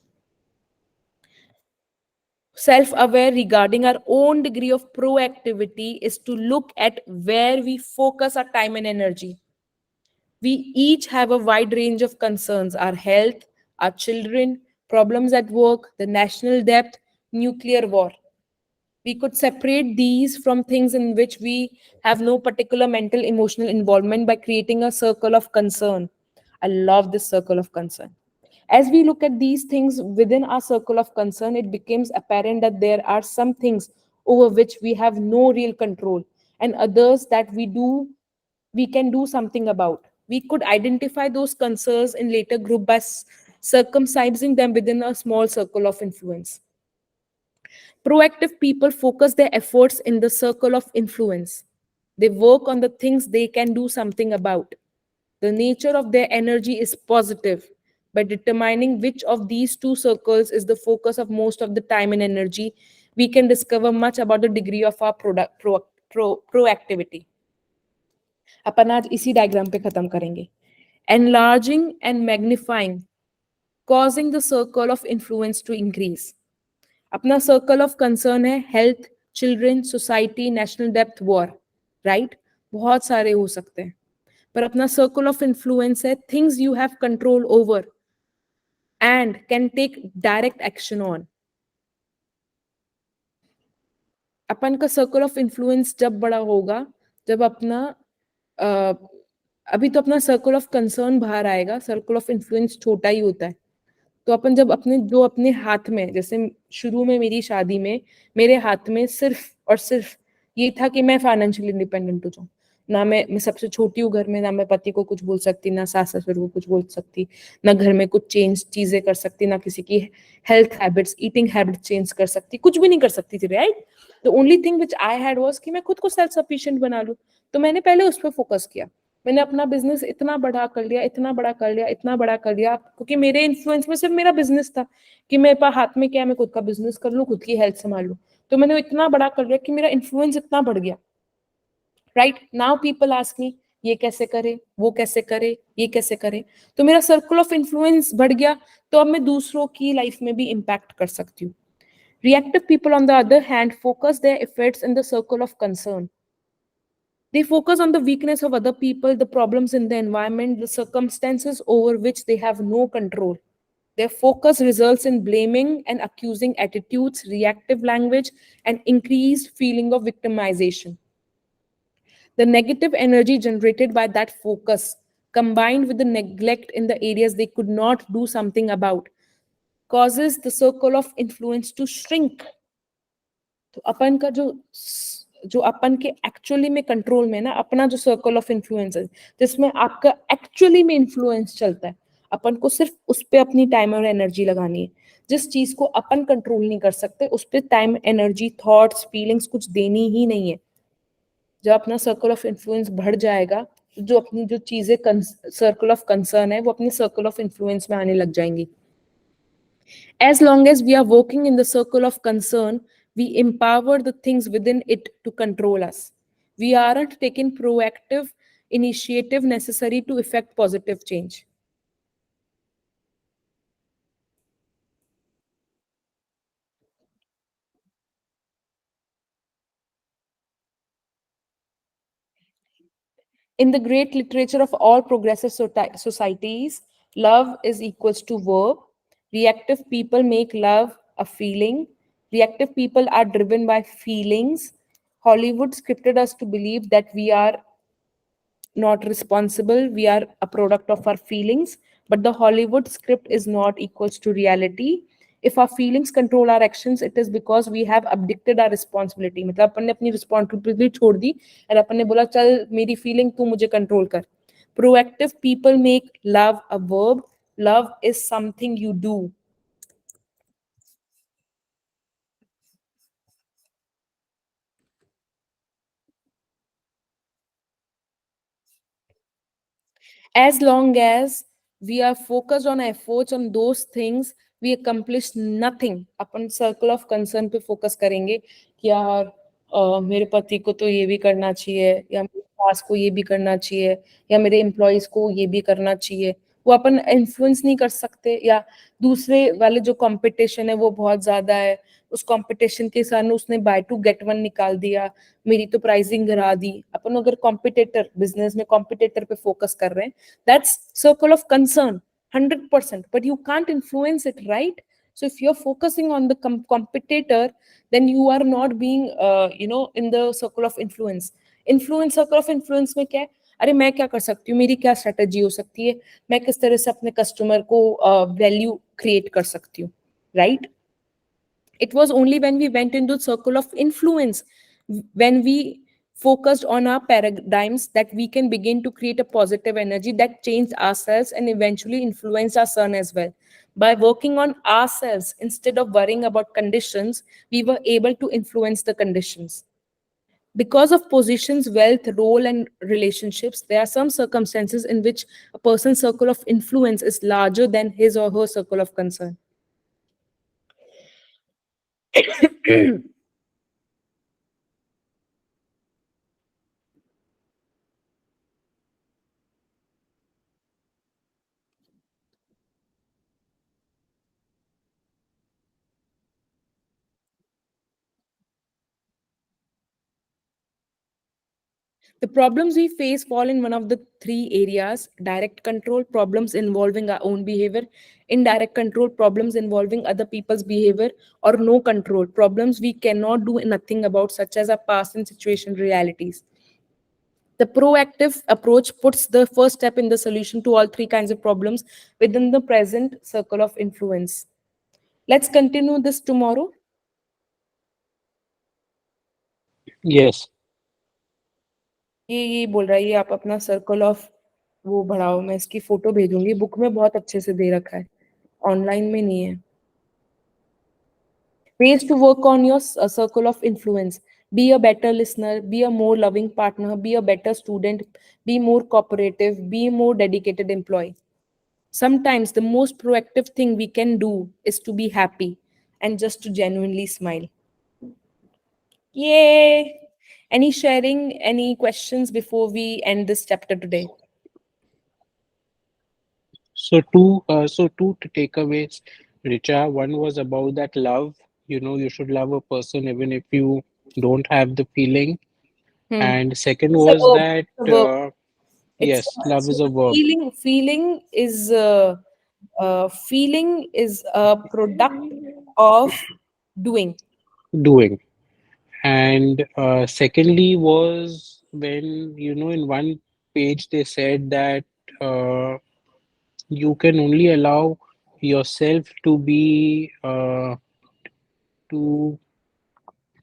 [SPEAKER 1] Self-aware regarding our own degree of proactivity is to look at where we focus our time and energy. We each have a wide range of concerns: our health, our children, problems at work, the national debt, nuclear war. We could separate these from things in which we have no particular mental emotional involvement by creating a circle of concern. I love this circle of concern. As we look at these things within our circle of concern, it becomes apparent that there are some things over which we have no real control, and others that we can do something about. We could identify those concerns in later group by circumcising them within a small circle of influence. Proactive people focus their efforts in the circle of influence. They work on the things they can do something about. The nature of their energy is positive. By determining which of these two circles is the focus of most of the time and energy, we can discover much about the degree of our proactivity. अपन आज इसी diagram पे खत्म करेंगे. Enlarging and magnifying, causing the circle of influence to increase. अपना circle of concern है health, children, society, national depth, war. Right, बहुत सारे हो सकते हैं. पर अपना सर्कल ऑफ इन्फ्लुएंस है things you have control over and can take direct action on. अपन का सर्कल ऑफ इन्फ्लुएंस जब बड़ा होगा जब अपना अ, अभी तो अपना सर्कल ऑफ कंसर्न बाहर आएगा, सर्कल ऑफ इन्फ्लुएंस छोटा ही होता है. तो अपन जब अपने हाथ में, जैसे शुरू में मेरी शादी में मेरे हाथ में सिर्फ और सिर्फ ये था कि मैं फाइनेंशियली इंडिपेंडेंट हो जाऊं. ना मैं सबसे छोटी हूँ घर में, ना मैं पति को कुछ बोल सकती, ना सास ससुर को कुछ बोल सकती, ना घर में कुछ चीजें कर सकती, ना किसी की health habits, eating habits change कर सकती, कुछ भी नहीं कर सकती थी. Right. The only thing which I had was कि मैं खुद को सेल्फ सफिशिएंट बना लूं. तो मैंने पहले उस पर फोकस किया. मैंने अपना बिजनेस इतना बड़ा कर लिया, इतना बड़ा कर लिया, इतना बड़ा कर लिया, क्योंकि मेरे इन्फ्लुएंस में सिर्फ मेरा बिजनेस था कि मेरे पास हाथ में क्या है, मैं खुद का बिजनेस कर लूं, खुद की हेल्थ संभाल लूं. तो मैंने इतना बड़ा कर लिया कि मेरा इन्फ्लुएंस इतना बढ़ गया. Right now people ask me ये कैसे करे, वो कैसे करे, ये कैसे करे. तो मेरा सर्कल ऑफ इन्फ्लुएंस बढ़ गया. तो अब मैं दूसरों की लाइफ में भी इम्पैक्ट कर सकती हूँ. Reactive people, on the other hand, focus their efforts in the circle of concern. They focus on the weakness of other people, the problems in the environment, the circumstances over which they have no control. Their focus results in blaming and accusing attitudes, reactive language, and increased feeling of victimization. The negative energy generated by that focus, combined with the neglect in the areas they could not do something about, causes the circle of influence to shrink. तो अपन का जो अपन के actually में control में ना, अपना जो circle of influence है जिसमें आपका एक्चुअली में इन्फ्लुएंस चलता है, अपन को सिर्फ उस पे अपनी टाइम और एनर्जी लगानी है। जिस चीज को अपन कंट्रोल नहीं कर सकते उस पे टाइम, एनर्जी, थॉट्स, फीलिंग्स कुछ देनी ही नहीं है। जब अपना सर्कल ऑफ इन्फ्लुएंस बढ़ जाएगा तो जो अपनी जो चीजें सर्कल ऑफ कंसर्न है वो अपनी सर्कल ऑफ इन्फ्लुएंस में आने लग जाएंगी। As long as we are working in the circle of concern, we empower the things within it to control us. We aren't taking proactive initiative necessary to effect positive change. In the great literature of all progressive societies, love is equals to verb. Reactive people make love a feeling. Reactive people are driven by feelings. Hollywood scripted us to believe that we are not responsible, we are a product of our feelings, but the Hollywood script is not equals to reality. If our feelings control our actions, it is because we have abdicted our responsibility. मतलब अपन ने अपनी responsibility छोड़ दी और अपन ने बोला चल मेरी feeling तू मुझे control कर. Proactive people make love a verb. Love is something you do. As long as we are focused on efforts on those things, we accomplish nothing. Upon circle of concern पे focus करेंगे कि यार मेरे पति को तो ये भी करना चाहिए, या मेरे सास को ये भी करना चाहिए, या मेरे एम्प्लॉयज को ये भी करना चाहिए। वो अपन इन्फ्लुएंस नहीं कर सकते, या दूसरे वाले जो कंपटीशन है वो बहुत ज्यादा है, उस कंपटीशन के सामने उसने बाय टू गेट वन निकाल दिया, मेरी तो प्राइसिंग गिरा दी। अपन अगर कॉम्पिटिटर बिजनेस में कॉम्पिटिटर पे फोकस कर रहे हैं, that's circle of concern 100%, but you can't influence it, right? So if you're focusing on the competitor, then you are not being in the circle of influence. Influence, circle of influence में क्या है, अरे मैं क्या कर सकती हूँ, मेरी क्या स्ट्रेटेजी हो सकती है, मैं किस तरह से अपने कस्टमर को वैल्यू क्रिएट कर सकती हूँ, right? It was only when we went into the circle of influence, when we focused on our paradigms, that we can begin to create a positive energy that changed ourselves and eventually influence our son as well. By working on ourselves instead of worrying about conditions, we were able to influence the conditions. Because of positions, wealth, role, and relationships, there are some circumstances in which a person's circle of influence is larger than his or her circle of concern. The problems we face fall in one of the three areas: direct control, problems involving our own behavior; indirect control, problems involving other people's behavior; or no control, problems we cannot do nothing about, such as our past and situation realities. The proactive approach puts the first step in the solution to all three kinds of problems within the present circle of influence. Let's continue this tomorrow.
[SPEAKER 2] Yes.
[SPEAKER 1] ये बोल रहा है, ये आप अपना circle of वो बढ़ाओ। मैं इसकी फोटो भेजूंगी, बुक में बहुत अच्छे से दे रखा है, ऑनलाइन में नहीं है। Ways to work on your circle of influence: be a better listener, be a more loving partner, be a better student, be more cooperative, be a more dedicated employee. Sometimes the most proactive thing we can do is to be happy and just to genuinely smile. Yay! Any sharing, any questions before we end this chapter today?
[SPEAKER 2] So two takeaways, Richa. One was about that love. You should love a person even if you don't have the feeling.
[SPEAKER 1] Hmm.
[SPEAKER 2] And second
[SPEAKER 1] It's a
[SPEAKER 2] was
[SPEAKER 1] verb.
[SPEAKER 2] that
[SPEAKER 1] It's a verb. It's
[SPEAKER 2] yes, love
[SPEAKER 1] so
[SPEAKER 2] is a
[SPEAKER 1] the
[SPEAKER 2] verb.
[SPEAKER 1] feeling is a product of doing.
[SPEAKER 2] Doing. And secondly was when in one page they said that uh, you can only allow yourself to be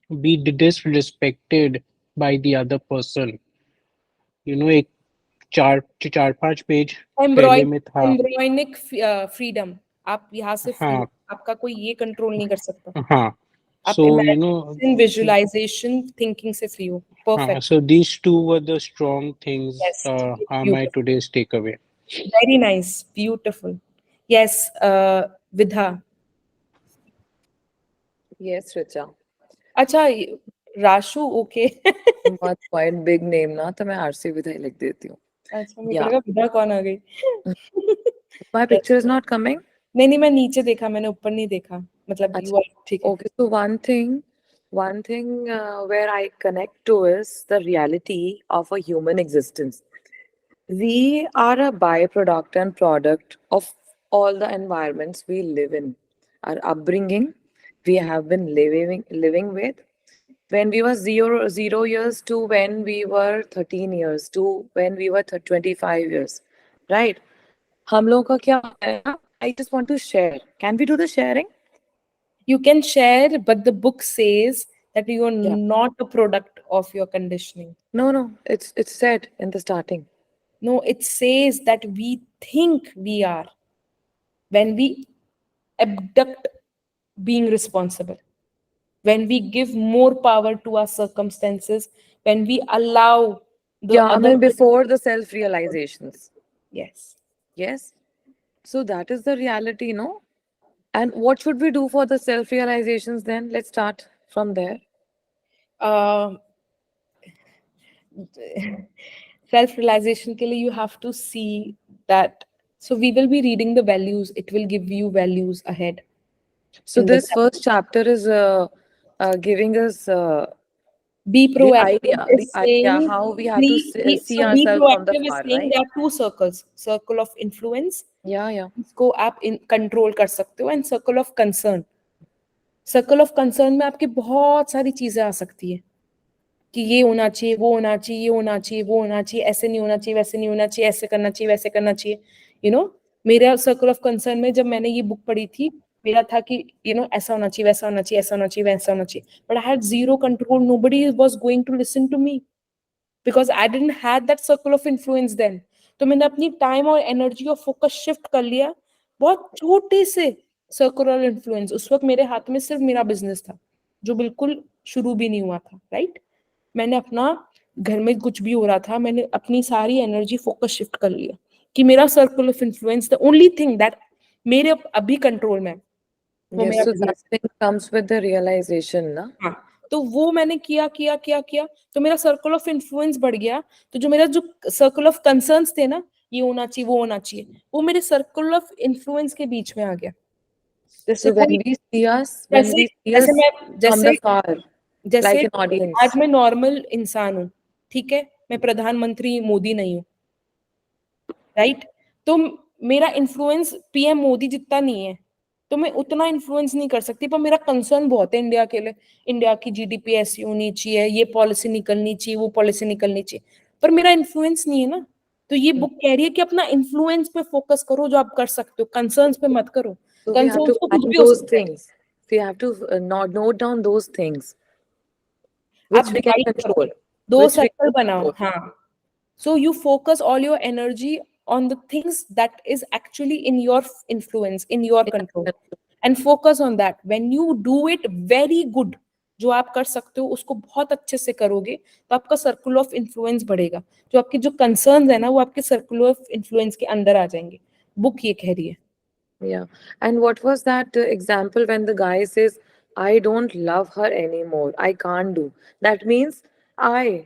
[SPEAKER 2] disrespected by the other person. You know, चार पांच page
[SPEAKER 1] एम्ब्रॉय
[SPEAKER 2] पहले में था।
[SPEAKER 1] Embryonic freedom, आप यहाँ से free हो,
[SPEAKER 2] हाँ
[SPEAKER 1] आपका कोई ये कंट्रोल नहीं कर सकता।
[SPEAKER 2] हाँ।
[SPEAKER 1] आप
[SPEAKER 2] सो
[SPEAKER 1] इमेजिनेशन, विजुअलाइजेशन, थिंकिंग से फ्री हो।
[SPEAKER 2] हाँ,
[SPEAKER 1] perfect.
[SPEAKER 2] so these two were the strong things
[SPEAKER 1] yes,
[SPEAKER 2] are my
[SPEAKER 1] beautiful,
[SPEAKER 2] today's takeaway.
[SPEAKER 1] Very nice, beautiful. Yes, विधा।
[SPEAKER 3] Yes, Richa.
[SPEAKER 1] अच्छा, Rashu, okay.
[SPEAKER 3] But quite big name ना, तो मैं आरसी विधाई लिख देती हूँ.
[SPEAKER 1] अच्छा, मेरे को
[SPEAKER 3] Yeah.
[SPEAKER 1] लगा विधा कौन आ गई।
[SPEAKER 3] My
[SPEAKER 1] Yes.
[SPEAKER 3] picture is not coming.
[SPEAKER 1] नहीं नहीं, मैं नीचे देखा, मैंने ऊपर नहीं देखा, मतलब यू
[SPEAKER 3] अच्छा,
[SPEAKER 1] आर ठीक है।
[SPEAKER 3] okay. So one thing where I connect to is the reality of a human existence. We are a byproduct and product of all the environments we live in. Our upbringing, we have been living with. When we were zero years to when we were 13 years to when we were 25 years, right? हम लोगों का क्या होता है ना? I just want to share. Can we do the sharing?
[SPEAKER 1] You can share, but the book says that you are
[SPEAKER 3] Yeah.
[SPEAKER 1] not a product of your conditioning.
[SPEAKER 3] No. It's said in the starting.
[SPEAKER 1] No, it says that we think we are when we abduct being responsible, when we give more power to our circumstances, when we allow the
[SPEAKER 3] Yeah, I
[SPEAKER 1] other
[SPEAKER 3] mean before the
[SPEAKER 1] person.
[SPEAKER 3] self-realizations.
[SPEAKER 1] Yes.
[SPEAKER 3] Yes. So that is the reality, no? And what should we do for the self-realizations then? Let's start from there.
[SPEAKER 1] Uh, self realization ke liye you have to see that. So we will be reading the values, it will give you values ahead
[SPEAKER 3] So
[SPEAKER 1] in the
[SPEAKER 3] this
[SPEAKER 1] chapter.
[SPEAKER 3] first chapter is giving us
[SPEAKER 1] Be proactive
[SPEAKER 3] the
[SPEAKER 1] is
[SPEAKER 3] idea
[SPEAKER 1] saying
[SPEAKER 3] how we have to see
[SPEAKER 1] so be
[SPEAKER 3] ourselves from the
[SPEAKER 1] proactive is
[SPEAKER 3] far,
[SPEAKER 1] saying
[SPEAKER 3] right?
[SPEAKER 1] there are two circles, circle of influence,
[SPEAKER 3] Yeah.
[SPEAKER 1] इसको आप in control कर सकते हो, and circle of concern. Circle of concern में आपकी बहुत सारी चीजें आ सकती है कि ये होना चाहिए, वो होना चाहिए, ये होना चाहिए, वो होना चाहिए, ऐसे नहीं होना चाहिए, वैसे नहीं होना चाहिए, ऐसे करना चाहिए, वैसे करना चाहिए। मेरा सर्कल ऑफ कंसर्न में जब मैंने ये बुक पढ़ी थी, मेरा था कि ऐसा होना चाहिए, वैसा होना चाहिए, ऐसा होना चाहिए, वैसा होना चाहिए, but I had zero control, nobody was going to listen to me because I didn't have that circle of influence then. तो मैंने अपनी टाइम और एनर्जी और फोकस शिफ्ट कर लिया बहुत छोटे से सर्कुलर इन्फ्लुएंस। उस वक्त मेरे हाथ में सिर्फ मेरा बिजनेस था जो बिल्कुल शुरू भी नहीं हुआ था, राइट। मैंने अपना घर में कुछ भी हो रहा था, मैंने अपनी सारी एनर्जी फोकस शिफ्ट कर लिया कि मेरा circle of influence the only thing that मेरे अभी कंट्रोल में है, वो
[SPEAKER 3] Yes,
[SPEAKER 1] मेरा
[SPEAKER 3] so that
[SPEAKER 1] business.
[SPEAKER 3] thing comes with the realization, na?
[SPEAKER 1] हाँ, तो वो मैंने किया किया किया किया, तो मेरा सर्कल ऑफ इन्फ्लुएंस बढ़ गया। तो जो मेरा जो सर्कल ऑफ कंसर्न्स थे ना, ये होना चाहिए, वो होना चाहिए, वो मेरे सर्कल ऑफ इन्फ्लुएंस के बीच में आ गया। जैसे
[SPEAKER 3] So
[SPEAKER 1] कोई,
[SPEAKER 3] when
[SPEAKER 1] जैसे
[SPEAKER 3] we see
[SPEAKER 1] जैसे
[SPEAKER 3] us
[SPEAKER 1] मैं
[SPEAKER 3] from the
[SPEAKER 1] जैसे
[SPEAKER 3] far,
[SPEAKER 1] जैसे
[SPEAKER 3] like an
[SPEAKER 1] आज
[SPEAKER 3] audience.
[SPEAKER 1] मैं नॉर्मल इंसान हूँ, ठीक है, मैं प्रधानमंत्री मोदी नहीं हूँ, राइट। तो मेरा इन्फ्लुएंस पीएम मोदी जितना नहीं है, तो मैं उतना इन्फ्लुएंस नहीं कर सकती, पर मेरा कंसर्न बहुत है इंडिया के लिए। इंडिया की जीडीपी ऐसी होनी चाहिए, ये पॉलिसी निकलनी चाहिए, वो पॉलिसी निकलनी चाहिए, पर मेरा इन्फ्लुएंस नहीं है ना। तो ये बुक कह रही है कि अपना इन्फ्लुएंस पे फोकस करो, जो आप कर सकते हो, कंसर्न्स पे मत करो।
[SPEAKER 3] So we have to
[SPEAKER 1] concerns तो कुछ
[SPEAKER 3] find
[SPEAKER 1] भी हो
[SPEAKER 3] those
[SPEAKER 1] सकता है,
[SPEAKER 3] things. We have to not note down those things
[SPEAKER 1] आप
[SPEAKER 3] which we can
[SPEAKER 1] डिवाइड करो,
[SPEAKER 3] control,
[SPEAKER 1] दो
[SPEAKER 3] which we
[SPEAKER 1] सर्कल
[SPEAKER 3] can
[SPEAKER 1] बनाओ।
[SPEAKER 3] control.
[SPEAKER 1] हाँ, so you focus all your energy on the things that is actually in your influence, in your control, and focus on that. When you do it very good, जो आप कर सकते हो उसको बहुत अच्छे से करोगे, तो आपका सर्कल ऑफ इन्फ्लुएंस बढ़ेगा। जो आपके जो कंसर्न्स है ना, वो आपके सर्कल ऑफ इन्फ्लुएंस के अंदर आ जाएंगे। बुक ये कह रही है।
[SPEAKER 3] Yeah. And what was that example when the guy says, I don't love her anymore. I can't do. That means I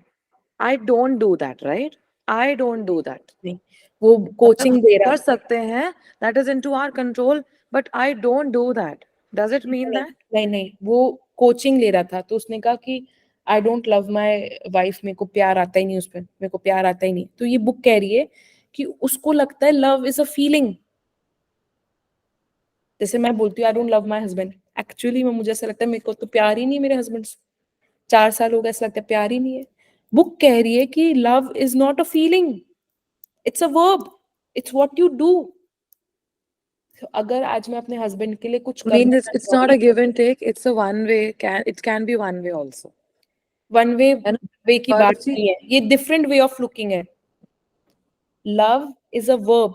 [SPEAKER 3] don't do that, right? I don't do that.
[SPEAKER 1] नहीं, वो
[SPEAKER 3] मतलब हम
[SPEAKER 1] कोचिंग दे रहा
[SPEAKER 3] कर
[SPEAKER 1] था।
[SPEAKER 3] सकते हैं, that is into our control, but I don't do that. Does it mean
[SPEAKER 1] नहीं
[SPEAKER 3] that?
[SPEAKER 1] नहीं नहीं, वो कोचिंग ले रहा था, तो उसने कहा कि I don't love my wife, मेरे को प्यार आता ही नहीं उस पर, मेरे को प्यार आता ही नहीं। तो ये बुक कह रही है कि उसको लगता है लव इज अ फीलिंग। जैसे मैं बोलती हूँ I don't love my husband, actually में मुझे ऐसा लगता है मेरे को तो प्यार ही नहीं है मेरे हस्बैंड से, 4 साल हो गए, ऐसा लगता है प्यार ही नहीं है। बुक कह रही है कि love is not a feeling, it's a verb, it's what you do. अगर आज मैं अपने हस्बैंड के लिए कुछ
[SPEAKER 3] I
[SPEAKER 1] कर
[SPEAKER 3] mean,
[SPEAKER 1] देना
[SPEAKER 3] it's not
[SPEAKER 1] चाहूँ,
[SPEAKER 3] a give and take, it's a one way, it can be one way also.
[SPEAKER 1] One way
[SPEAKER 3] है ना?
[SPEAKER 1] वे की
[SPEAKER 3] पर
[SPEAKER 1] बात नहीं है, ये डिफरेंट वे ऑफ लुकिंग है। Love is a verb.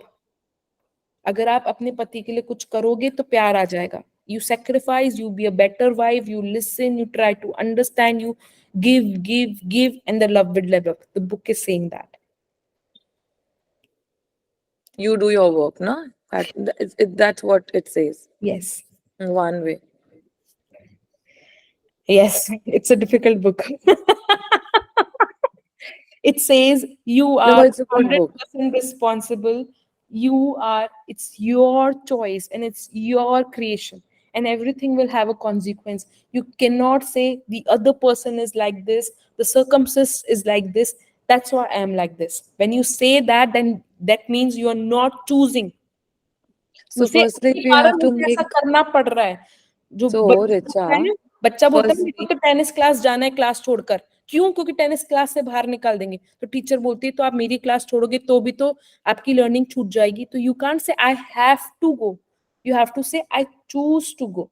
[SPEAKER 1] अगर आप अपने पति के लिए कुछ करोगे तो प्यार आ जाएगा. You sacrifice, you be a better wife, you listen, you try to understand, you give, and the love will develop. The book is saying that.
[SPEAKER 3] You do your work, no? That's what it says
[SPEAKER 1] Yes.
[SPEAKER 3] in one way.
[SPEAKER 1] Yes, it's a difficult book. It says you
[SPEAKER 3] No,
[SPEAKER 1] are
[SPEAKER 3] but it's a good book.
[SPEAKER 1] 100% responsible. It's your choice and it's your creation, and everything will have a consequence. You cannot say the other person is like this, the circumstance is like this, that's why I am like this. When you say that, then that means you are not choosing.
[SPEAKER 3] So,
[SPEAKER 1] उसे
[SPEAKER 3] firstly,
[SPEAKER 1] उसके
[SPEAKER 3] we
[SPEAKER 1] कारण
[SPEAKER 3] have to
[SPEAKER 1] मुझे ऐसा
[SPEAKER 3] make.
[SPEAKER 1] करना पड़ रहा है. जो
[SPEAKER 3] So,
[SPEAKER 1] बच्चा होता
[SPEAKER 3] Richa,
[SPEAKER 1] है, बच्चा बोलता है मेरे को
[SPEAKER 3] firstly,
[SPEAKER 1] तो टेनिस क्लास जाना है क्लास छोड़कर. क्यों? क्योंकि टेनिस क्लास से बाहर निकाल देंगे. तो टीचर बोलती है तो आप मेरी क्लास छोड़ोगे तो भी तो आपकी लर्निंग छूट जाएगी. तो you can't say I have to go, you have to say I choose to go.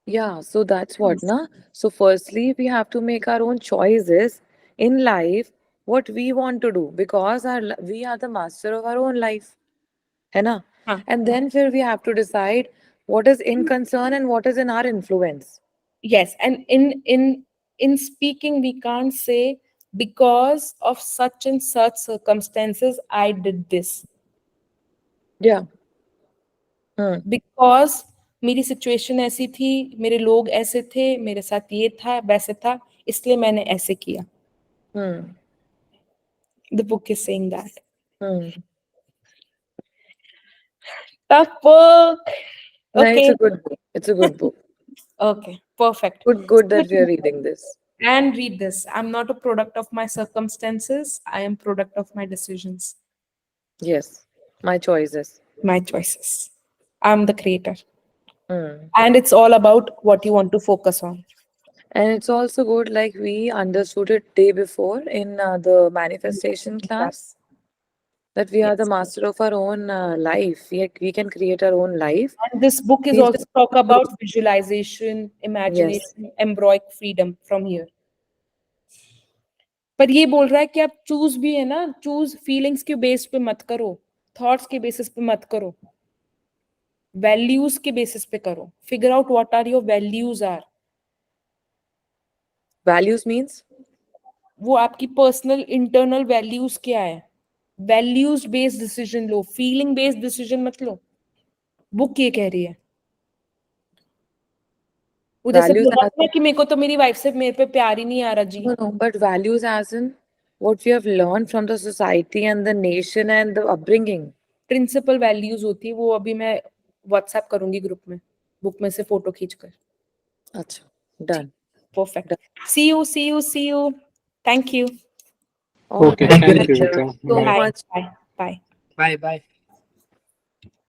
[SPEAKER 3] yeah, so that's what, na? So, firstly, we have to make our own choices in life, what we want to do, because we are the master of our own life. है ना?
[SPEAKER 1] हाँ.
[SPEAKER 3] And then फिर we have to decide what is in concern and what is in our influence.
[SPEAKER 1] Yes, and in speaking we can't say because of such and such circumstances I did this.
[SPEAKER 3] Yeah. Hmm.
[SPEAKER 1] Because मेरी situation ऐसी थी, मेरे लोग ऐसे थे, मेरे साथ ये था वैसे था, इसलिए मैंने ऐसे किया.
[SPEAKER 3] Hmm.
[SPEAKER 1] The book is saying that.
[SPEAKER 3] Hmm.
[SPEAKER 1] Tough book.
[SPEAKER 3] No, it's
[SPEAKER 1] okay.
[SPEAKER 3] a good book. It's a good book.
[SPEAKER 1] Okay, perfect.
[SPEAKER 3] Good that we are reading this.
[SPEAKER 1] And read this. I'm not a product of my circumstances, I am product of my decisions,
[SPEAKER 3] Yes. My choices.
[SPEAKER 1] my choices. I'm the creator,
[SPEAKER 3] Hmm.
[SPEAKER 1] and it's all about what you want to focus on.
[SPEAKER 3] And it's also good, like we understood it day before in the manifestation class, that we are the
[SPEAKER 1] Yes.
[SPEAKER 3] master of our own life. We can create our own life.
[SPEAKER 1] And this book is
[SPEAKER 3] We
[SPEAKER 1] also
[SPEAKER 3] just
[SPEAKER 1] talk
[SPEAKER 3] have to.
[SPEAKER 1] about visualization,
[SPEAKER 3] Yes.
[SPEAKER 1] imagination, embroic freedom from here. पर ये बोल रहा है कि आप choose भी है ना, चूज फीलिंग्स के बेस पे मत करो, थॉट्स के बेसिस पे मत करो, वैल्यूज के बेसिस पे करो. Figure out what are your values are.
[SPEAKER 3] Values means
[SPEAKER 1] वो आपकी पर्सनल इंटरनल वैल्यूज क्या है. वैल्यूज बेस्ड डिसीजन लो, फीलिंग बेस्ड डिसीजन मत लो. बुक ये कह रही है. वो जैसे
[SPEAKER 3] values
[SPEAKER 1] बोला
[SPEAKER 3] as
[SPEAKER 1] था ना कि मेरे को तो मेरी वाइफ से मेरे पे प्यार ही नहीं आ रहा जी.
[SPEAKER 3] no, but values as in what we have learned from the society and the nation and the upbringing.
[SPEAKER 1] Principle values होती है वो. अभी मैं व्हाट्सएप करूंगी ग्रुप में, बुक में से फोटो खींचकर.
[SPEAKER 3] Acha, done.
[SPEAKER 1] Perfect.
[SPEAKER 3] Done.
[SPEAKER 1] See you, see you, see you. Thank you.
[SPEAKER 3] All
[SPEAKER 2] Okay,
[SPEAKER 3] right.
[SPEAKER 2] thank you,
[SPEAKER 3] Thank you
[SPEAKER 2] Richa.
[SPEAKER 3] so
[SPEAKER 2] Bye.
[SPEAKER 1] Bye.
[SPEAKER 3] much.
[SPEAKER 1] Bye. Bye.
[SPEAKER 4] Bye bye.